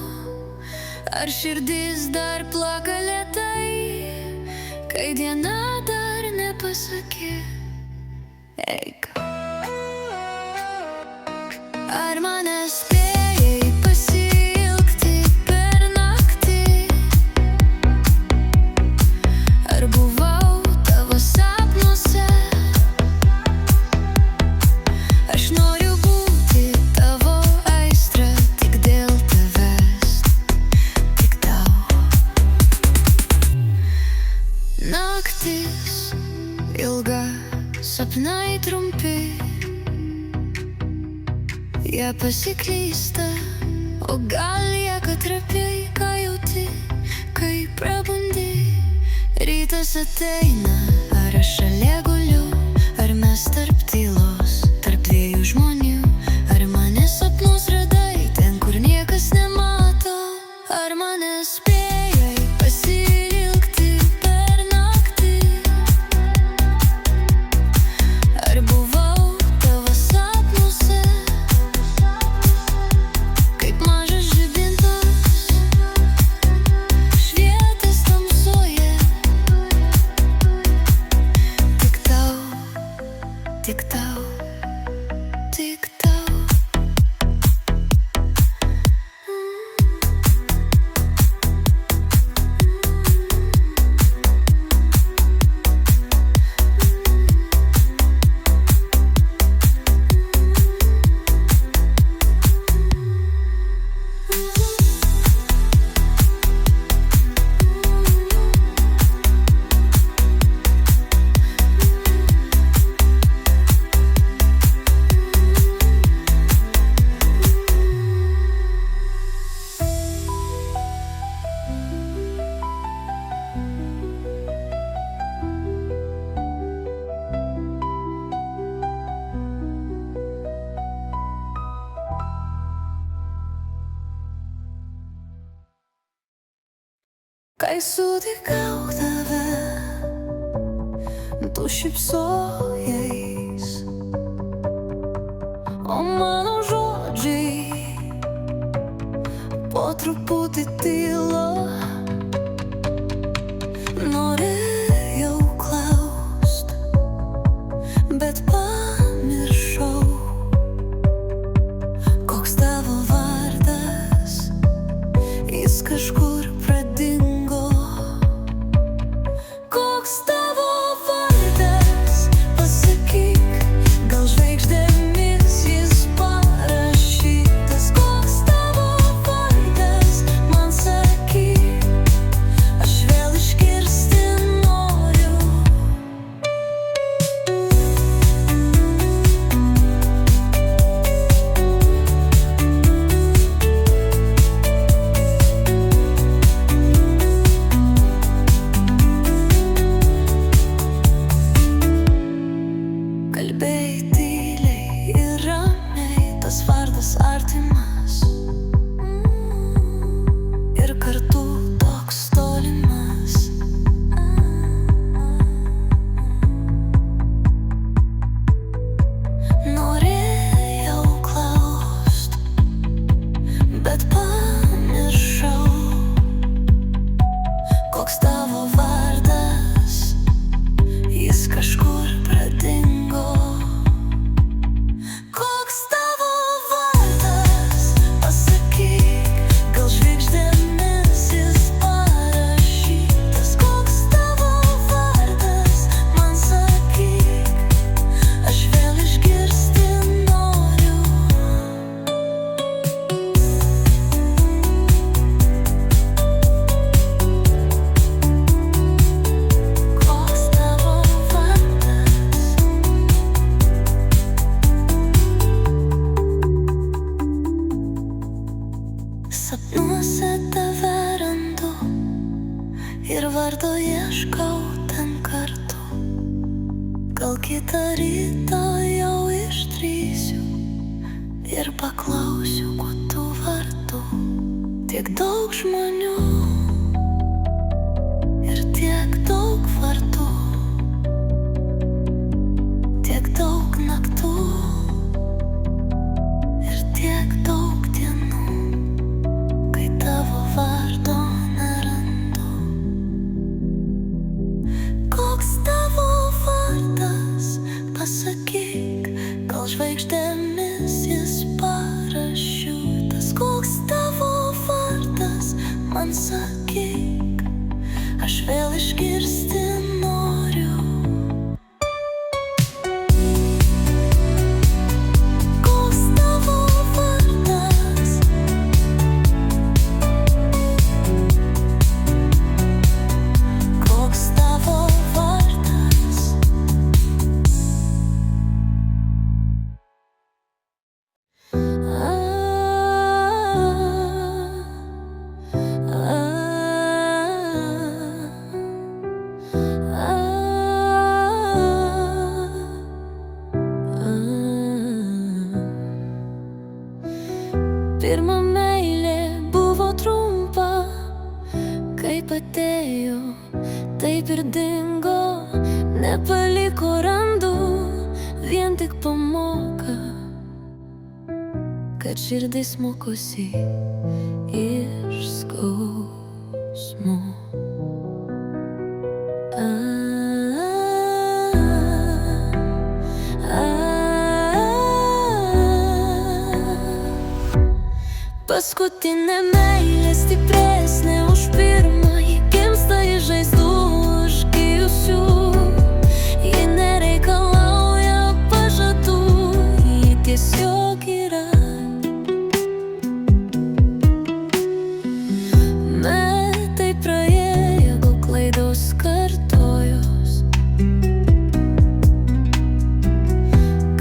ar širdis dar plaka lėtai, kai diena dar nepasakė eik. Ar mane spėjai pasiilgti per naktį, ar buvau tavo sapnuose? Aš noriu būti tavo aistra, tik dėl tavęs, tik tau. Naktis ilga, sapnai trumpi, jie pasiklysta, o gal lieka trapiai, ką jauti, kai prabundi. Rytas ateina, ar aš šalia guliu, ar mes tarp tylos, tarp dviejų žmonių, ar mane sapnus radai ten, kur niekas nemato, ar mane spėjai pasiilgti per naktį, ar buvau tavo sapnuose, kaip mažas žibintas švietęs tamsoje. Tik tau, tik tau, tik tau. kai sutikau tave, tu šypsojais, o mano žodžiai po truputį tyla. Norėjau klaust, bet pamiršau, koks tavo vardas, jis kažkur pradingo. Koks tavo vardas, pasakyk, gal žvaigždėmis jis parašytas. Koks tavo vardas, man sakyk, aš vėl išgirsti noriu. Kalbėjai tyliai ir ramiai, tas vardas artimas ir kartu toks tolimas. Norėjau klaust, bet pamiršau, koks tavo vardas, jis kažkur pradingo. Koks tavo vardas, pasakyk, gal žvaigždėmis jis parašytas. Koks tavo vardas, man sakyk, aš vėl išgirsti noriu. Koks tavo vardas? Sapnuose tave randu ir vardo ieškau ten kartu. Gal kitą rytą jau išdrįsiu ir paklausiu, kuo tu vardu. Tiek daug žmonių ir tiek daug vardų, tiek daug naktų ir tiek daug dienų, kai tavo vardo nerandu. Koks tavo vardas, pasakyk, gal žvaigždėmis jis parašytas. Koks tavo vardas, man sakyk, aš vėl išgirsti noriu. Koks tavo vardas? Koks tavo vardas? Pirma meilė buvo trumpa, kaip atėjo, taip ir dingo. Nepaliko randų, vien tik pamoka, kad širdis mokosi iš skausmo. Paskutinė meilė stipresnė už pirmąjį, gimsta iš žaizdų užgijusių. Ji nereikalauja pažadų, ji tiesiog yra. Metai praėjo, gal klaidos kartojos.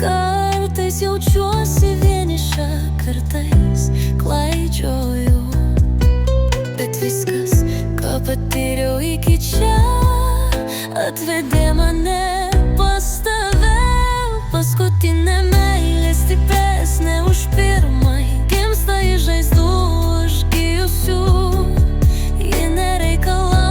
Kartais jaučiuosi vieniša, kartais klaidžioju, bet viskas, ką patyriau iki čia, atvedė mane pas tave. Paskutinė meilė stipresnė už pirmąjį, gimsta iš žaizdų užgijusių. Ji nereikalauja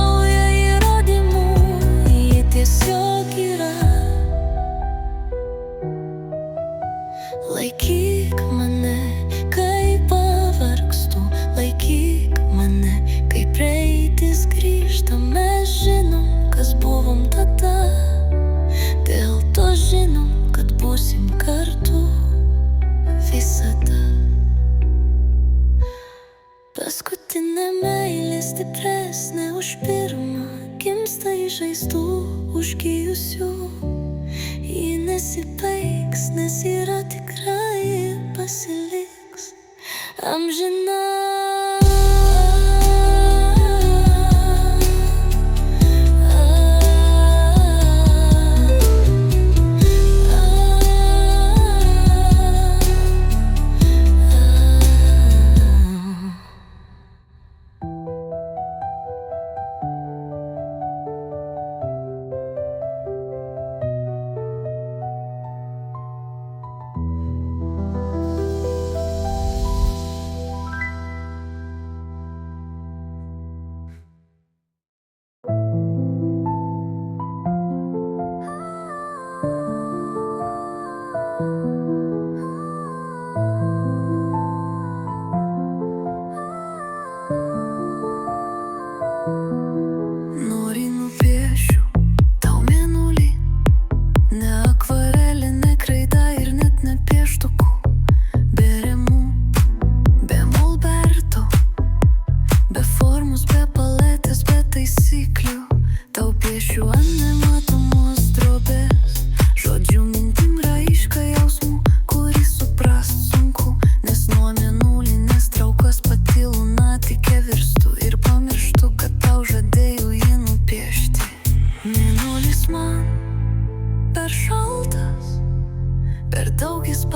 meilė stipresnė už pirmą, gimsta iš žaizdų užgijusių. Ji nesibaigs, nes yra tikra ir pasiliks amžina.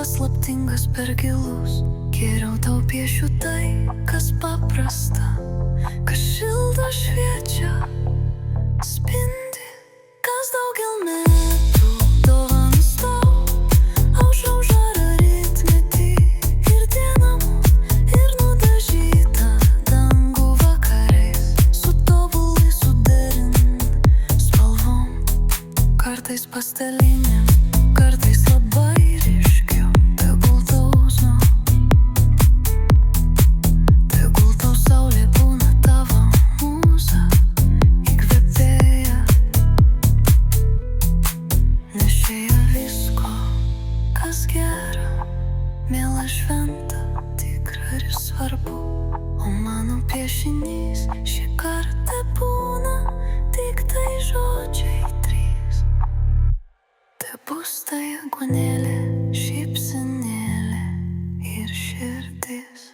Paslaptingas per gilus, geriau tau piešiu tai, kas paprasta, kas šilta šviečia, spindi, kas daugel metų dovanas tau, aušra užara rytmetį ir dieną ir nudažyta dangų vakarais, su tobulai suderint spalvom, kartais pastelinėm, kartais labai šventa, tikra ir svarbu, o mano piešinys šį kartą būna tik tai žodžiai trys. Tai bus tai agonėlė, šypsenėlė ir širdis.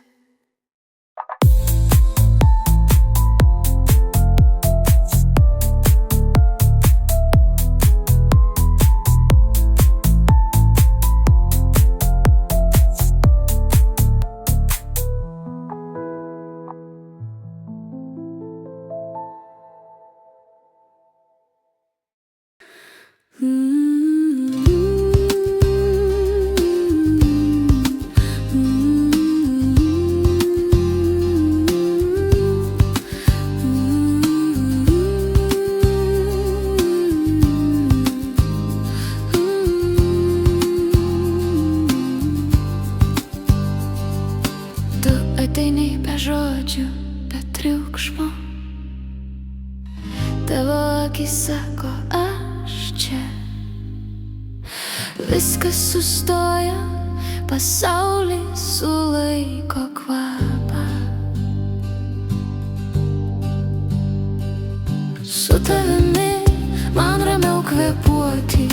Tu ateini be žodžių, be triukšmo, tavo akis sako aš čia. Viskas sustoja, pasaulis sulaiko kvapą. Su tavimi man ramiau kvėpuoti,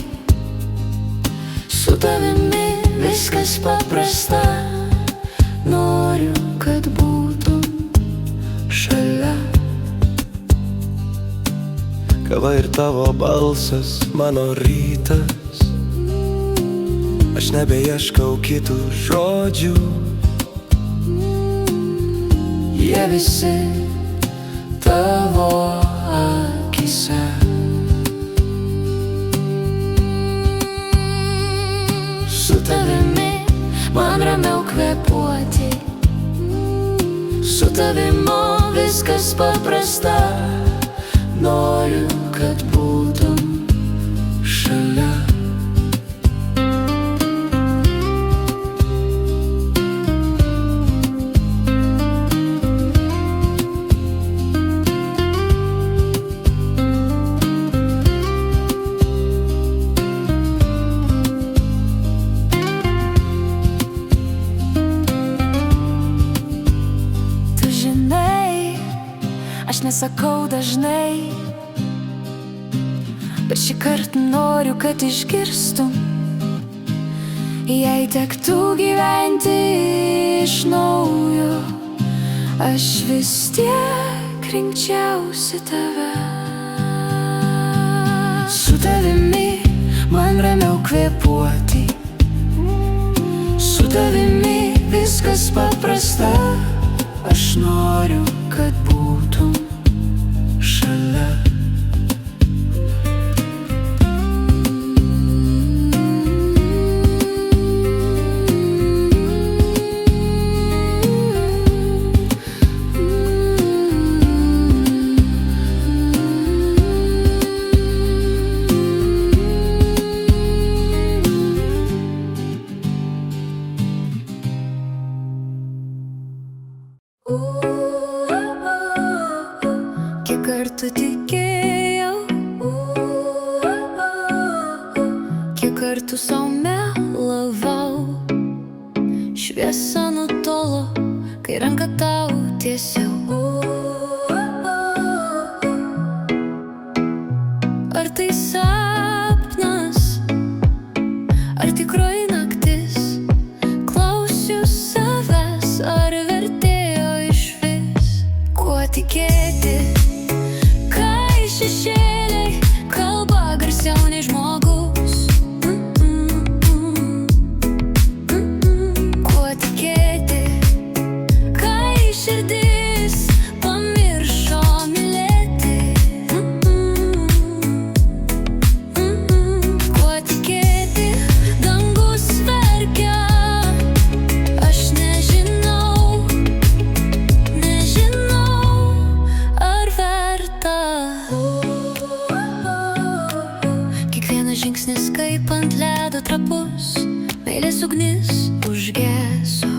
su tavimi viskas paprasta. Noriu, kad būtum šalia. Kava ir tavo balsas, mano rytas. Aš nebeieškau kitų žodžių. Jie visi tavo akise. Su tavimi man ramiau kvėpuoti, su tavimi viskas paprasta. Noriu, kad būtum šalia. Aš nesakau dažnai, bet šį kartą noriu, kad išgirstum. Jei tektų gyventi iš naujo, aš vis tiek rinkčiausi tave. Su tavimi man ramiau kvėpuoti, su tavimi viskas paprasta. Aš noriu, kad būtum šalia. Kiek kartų tikėjau, kiek kartų sau melavau. Šviesa nutolo, kai ranką tau tiesiau. Ar tai sapnas, ar tikroji naktis? Klausiu savęs, ar vertėjo išvis? Kuo tikėti, kai šešėliai kalba garsiau nei žmogus? Kuo tikėti, kai širdis pamiršo mylėti? Kuo tikėti, dangus verkia? Aš nežinau, ar verta. Kiekvienas žingsnis kaip ant ledo trapus, meilės ugnis užgeso.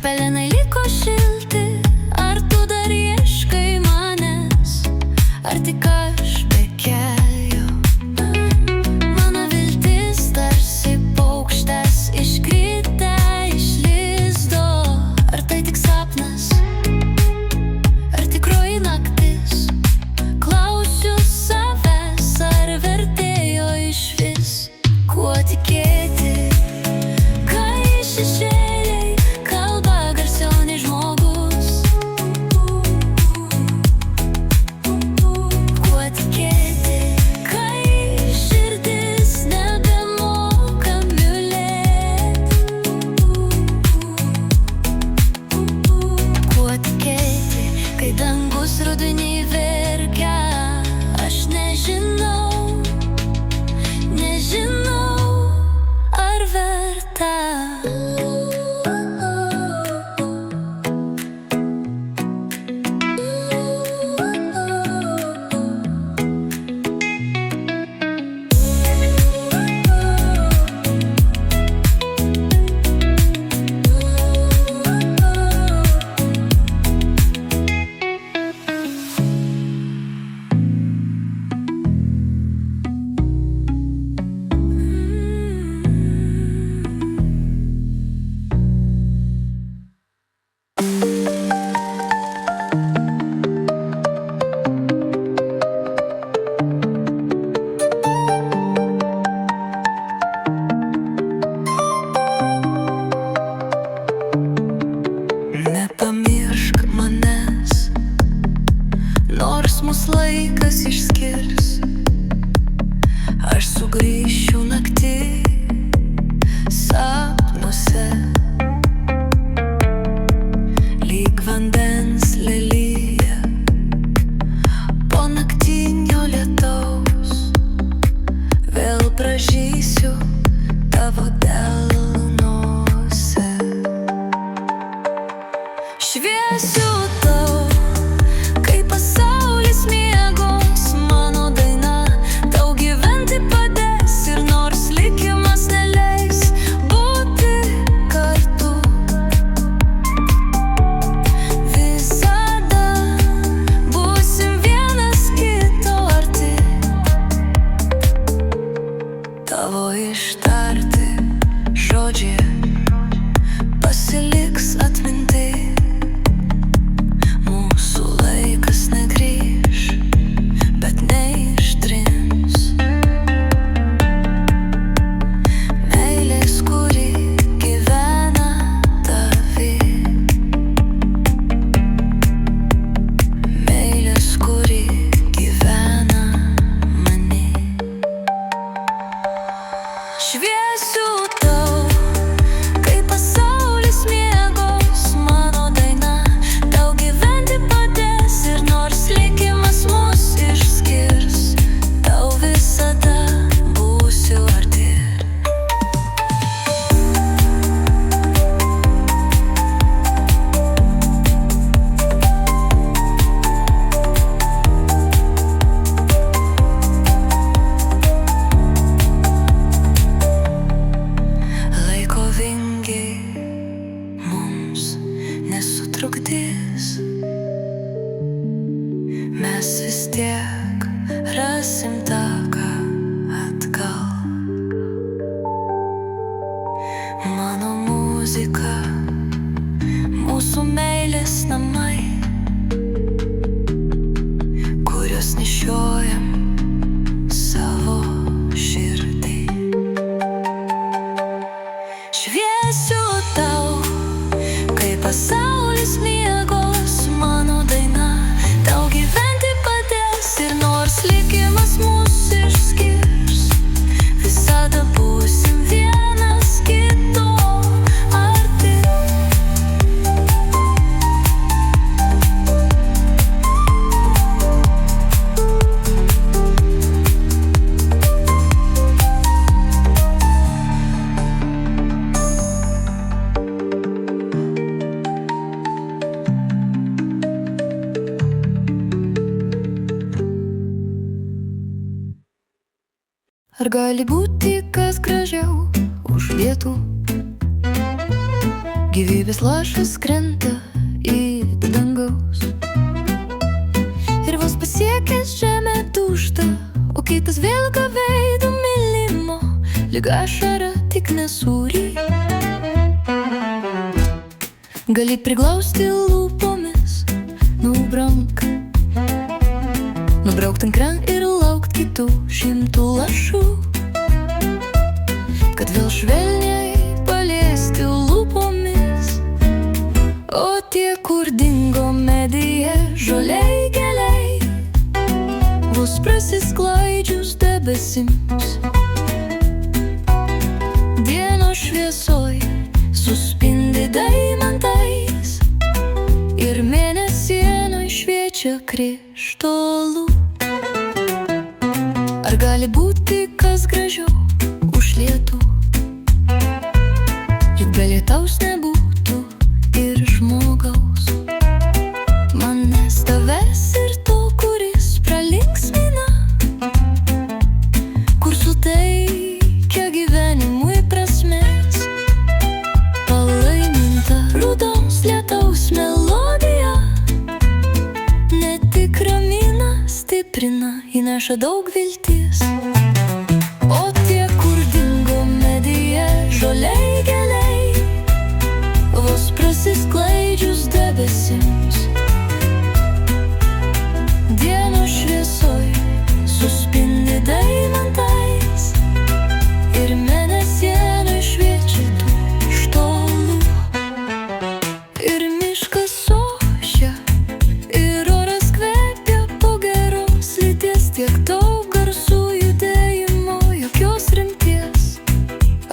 Pelenai liko šilti, ar tu dar ieškai manęs, ar tik aš bekeliu? Mano viltis tarsi paukštas iškritę iš lizdo. Ar tai tik sapnas, ar tikroji naktis? Klausiu savęs, ar vertėjo išvis? Kuo tikėti, kai šešėliai kalba garsiau nei žmogus? Kuo tikėti, kai širdis nebemoka mylėti? Kuo tikėti, kai dangus rudenį verkia? Aš nežinau, ar verta. Nepamiršk manęs, nors mus laikas išskirs. Aš sugrįšiu naktį sapnuose, lyg vandens lelija po naktinio lietaus. Vėl pražysiu tavo delnuose. Šviesiu tau, kai pasaulis miegos, mano daina tau gyventi padės. Ir nors likimas neleis būti kartu, visada būsim vienas kito arti. Tavo ištarti žodžiai pasiliks atminti. praeis, mes vis tiek rasim taką atgal. Mano muzika, mūsų meilės namai, kuriuos nešiojam savo širdį. Šviesiu tau, kai pasaulis miegos, mano daina tau gyventi padės. Ir nors likimas mus išskirs, visada būsim vienas kito arti. Ar gali būti kas gražiau už lietų? Gyvybės lašas krenta į dangaus, ir vos pasiekęs žemę dūžta, o kitas vilka veido mylimo, lyg ašara tik nesūrį. Gali priglausti lūpomis, nubrauk ant kran ir laukt kitų 100 lašų, kad vėl švelniai paliesti lūpomis. O tie, kur dingo medyje žoliai gėliai, vos prasisklaidžius debesims, dienos šviesoj suspindi deimantais, ir mėnesienoj šviečia krištolų. Ar gali būti kas gražiau už lietų? Juk be lietaus nebūtų ir žmogaus, manęs, tavęs ir to, kuris pralinksmina, kur suteikia gyvenimui prasmės. Palaiminta rudaus lietaus melodija, ne tik ramina, stiprina, įneša daug vilties. O tie, kur dingo medyje žoliai gėliai, vos prasisklaidžius debesims, dienos šviesoj suspindi deimantais, ir mėnesienoj šviečia tų krištolų. Ir miškas ošia, ir oras kvepia po geros lyties, tiek daug garsų judėjimo, jokios rimties.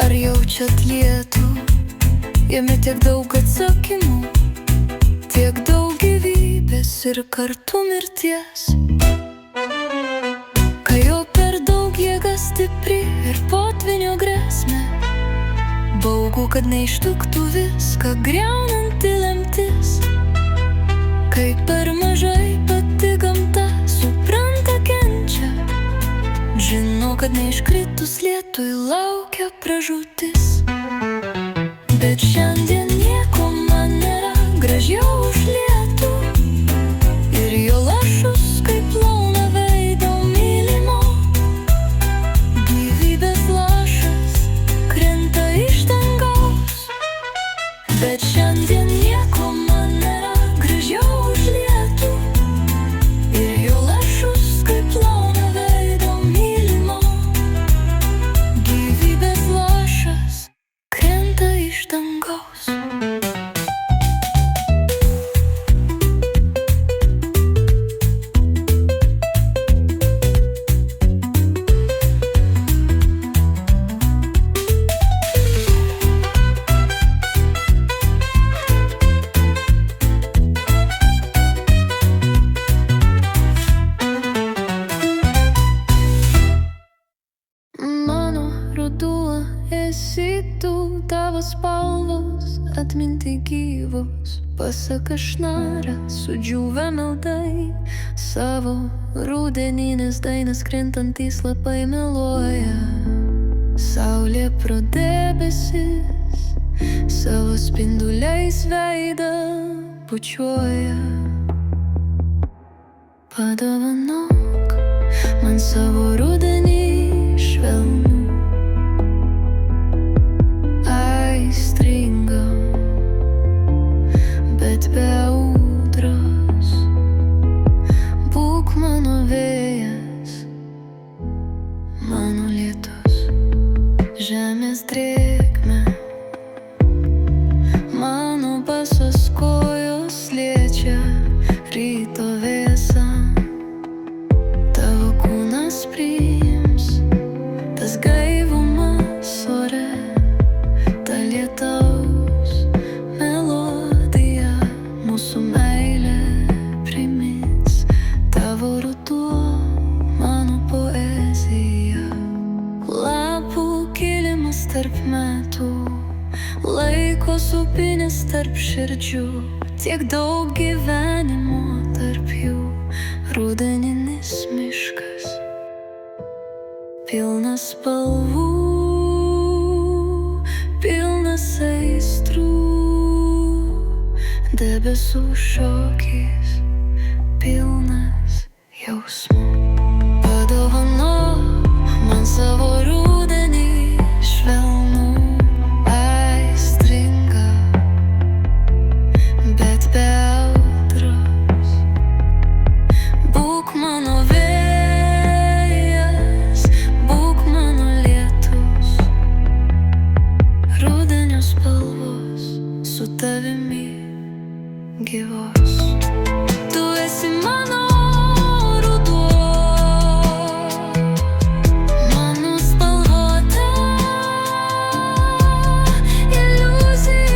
Ar jaučiat lietų? Jame tiek daug atsakymų, tiek daug gyvybės ir kartu mirties. Kai jau per daug jėga stipri ir potvynio grėsmė, baugu, kad neištuktų viską griaunanti lemtis. Kai per mažai pati gamta supranta, kenčia, žino, kad neiškritus lietui laukia pražūtis. Bet šiandien nieko man nėra gražiau už lietų, ir jo lašus kaip plauna veido mylimo. Gyvybės lašas krenta iš dangaus, bet šiandien nieko man nėra gražiau už lietų, ir jo lašus kaip plauna veido mylimo. Gyvybės lašas krenta iš dangaus. Mano ruduo esi tu, tavo spalvos atminti gyvos, pasak ašnara sudžiūvę meldai, savo rudeninės dainas krintantys lapai meluoja. Saulė pro debesis savo spinduliais veidą bučiuoja. Padovanok man savo rudenį švelnų, aistringą, bet be audros. Būk mano vėjas, mano lietus, žemės drėgmė. Mano basos kojos liečia ryto vėsą. Tavo kūnas priims tas gaivumas ore, ta lietaus melodija mūsų meilę primins. Tavo ruduo mano poezija, lapų kilimas tarp metų, laiko supinės tarp širdžių, tiek daug gyvenimo tarp jų. Rudeninis miškas, pilnas spalvų, pilnas aistrų, debesų šokis, pilnas jausmų. Padovanok man savo rudenį švelnų, aistringą, bet be audros. Būk mano vėjas, būk mano lietus, rudenio spalvos su tavimi gyvos. Tu esi mano ruduo, mano spalvota iliuzija.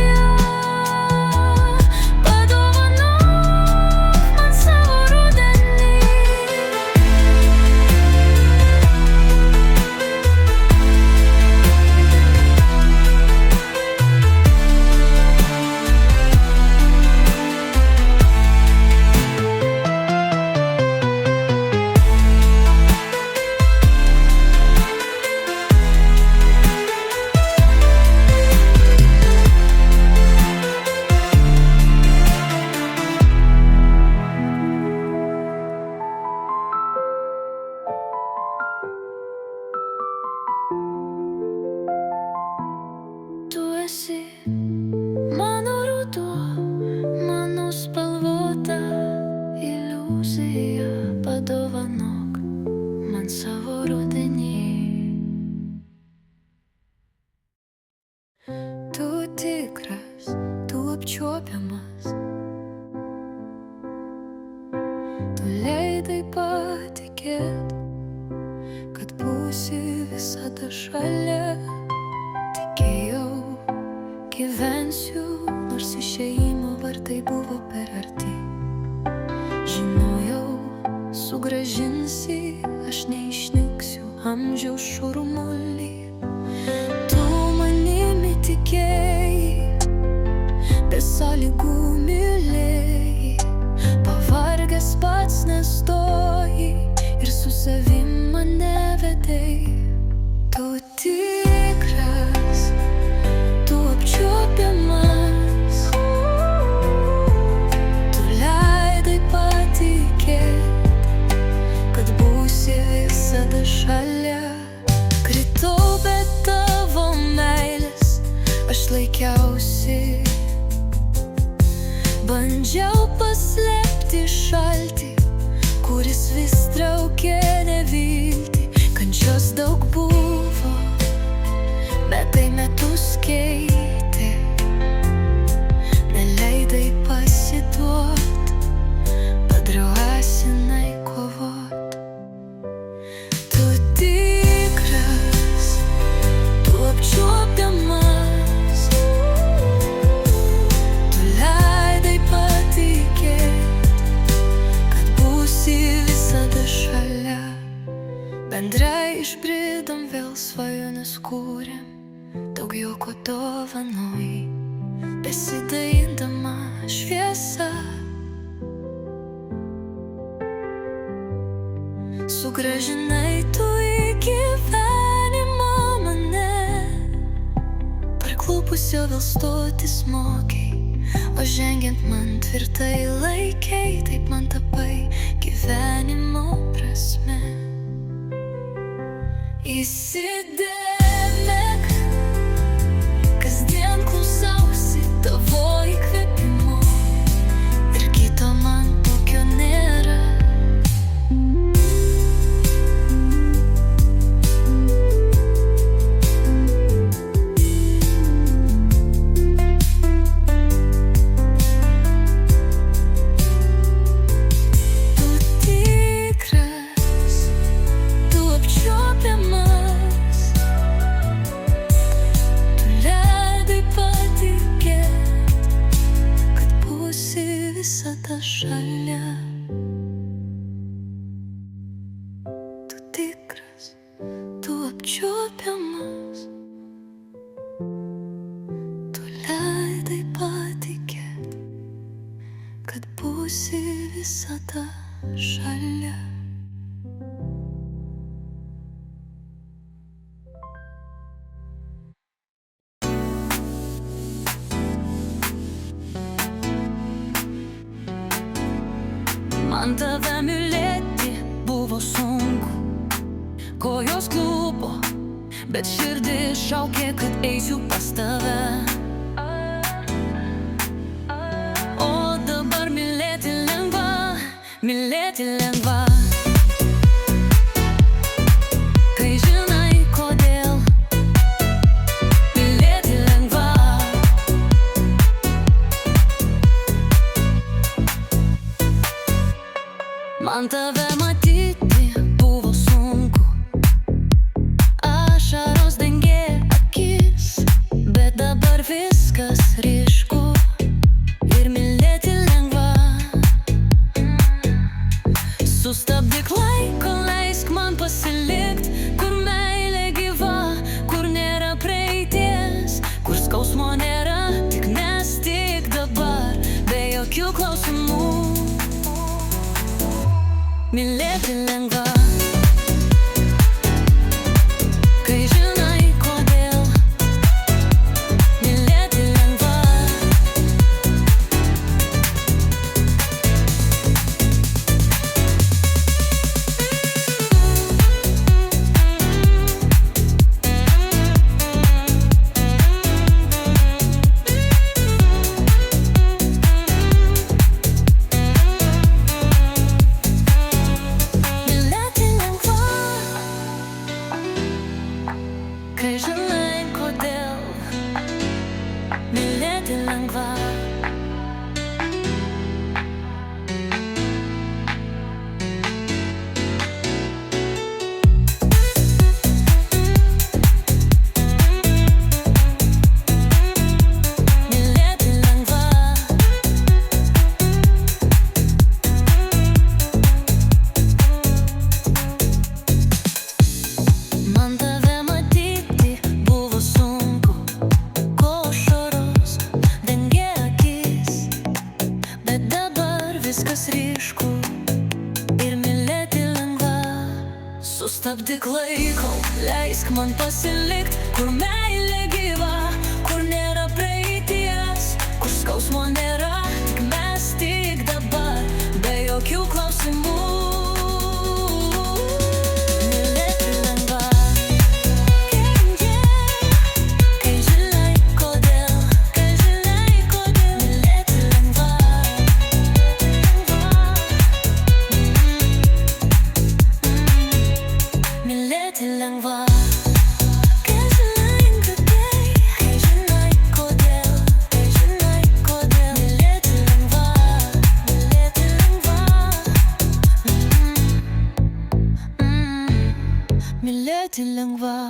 Padovanok man savo rudenį. Tu esi mano ruduo, mano spalvota iliuzija. Padovanok man savo rudenį. Tu tikras, tu apčiuopiamas, tu leidai patikėt, kad būsi visada šalia. Tikėjau, gyvensiu, nors išėjimo vartai buvo per arti. Žinojau, sugrąžinsi, aš neišnyksiu amžiaus šurmuly. Tu manimi tikėjai, be sąlygų mylėjai, pavargęs pats nestojai ir su savim mane vedei. Tu tikras, tu apčiuopiamas, tu leidai patikėt, kad būsi visada šalia. Kritau, bet tavo meilės aš laikiausi. Bandžiau paslėpti šaltį, kuris vis traukė neviltį. Kančios daug buvo, bet tai metus keitė. Neleidai pasiduot, padrąsinai kovot. Tu tikras, tu apčiuopiamas, tu leidai patikėt, kad būsi visada šalia. Bendrai išbridom, vėl svajones kūrėm, daug juoko dovanojai, besidaindama šviesa. Sugrąžinai tu į gyvenimą mane, parklupusio vėl stotis mokiai, o žengiant man tvirtai laikei, taip man tapai gyvenimo prasme. Įsidėmėk, kasdien klausausi tavo įkvėpimo ir kito man tokio nėra. Visada šalia. Tu tikras, tu apčiuopiamas, tu leidai patikėt, kad būsi visada šalia. Man tave mylėti buvo sunku, kojos kliupo, bet širdis šaukė, kad eisiu pas tave. O dabar mylėti lengva, kai žinai kodėl. Mylėti lengva. Man tave matyti buvo sunku, ašaros dengė akis, bet dabar viskas ryšku ir mylėti lengva. Sustabdyk laiko, leisk man pasilikt, kur meilė gyva, kur nėra praeities, kur skausmo nėra, tik mes tik dabar, be jokių klausimų. Mylėti lengva, kai žinai kodėl. Mylėti lengva. Kai žinai kodėl. Mylėti lengva. Mylėti lengva. Man tave matyti buvo sunku, košaros dengė akis, bet dabar viskas ryšku ir mylėti lengva. Sustabdyk laiko, leisk man pasilikt, kur meilė gyva, kur nėra praeities, kur skausmo nėra, tik mes tik dabar, be jokių klausimų. Mylėti lengva. Kai žinai kodėl. Mylėti lengva. Mylėti lengva. Kai žinai kodėl. Mylėti lengva. Mylėti lengva.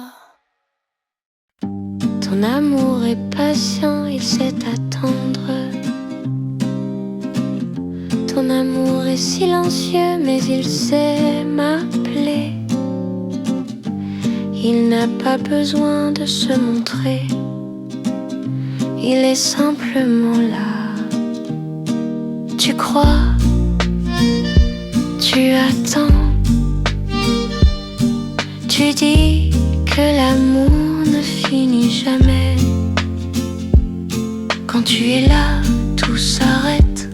Ton amour est patient, il sait attendre. Ton amour est silencieux, mais il sait m'appeler. Il n'a pas besoin de se montrer, il est simplement là. Tu crois, tu attends, tu dis que l'amour ne finit jamais. Quand tu es là, s'arrête.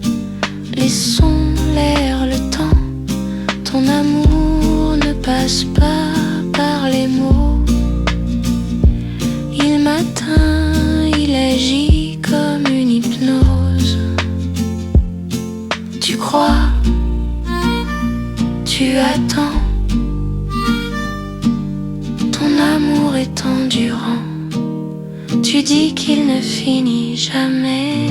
Laissons l'air, le temps. Ton amour ne passe pas par les mots. Il m'atteint, il agit comme une hypnose. Tu crois, tu attends. Ton amour est endurant. Tu dis qu'il ne finit jamais.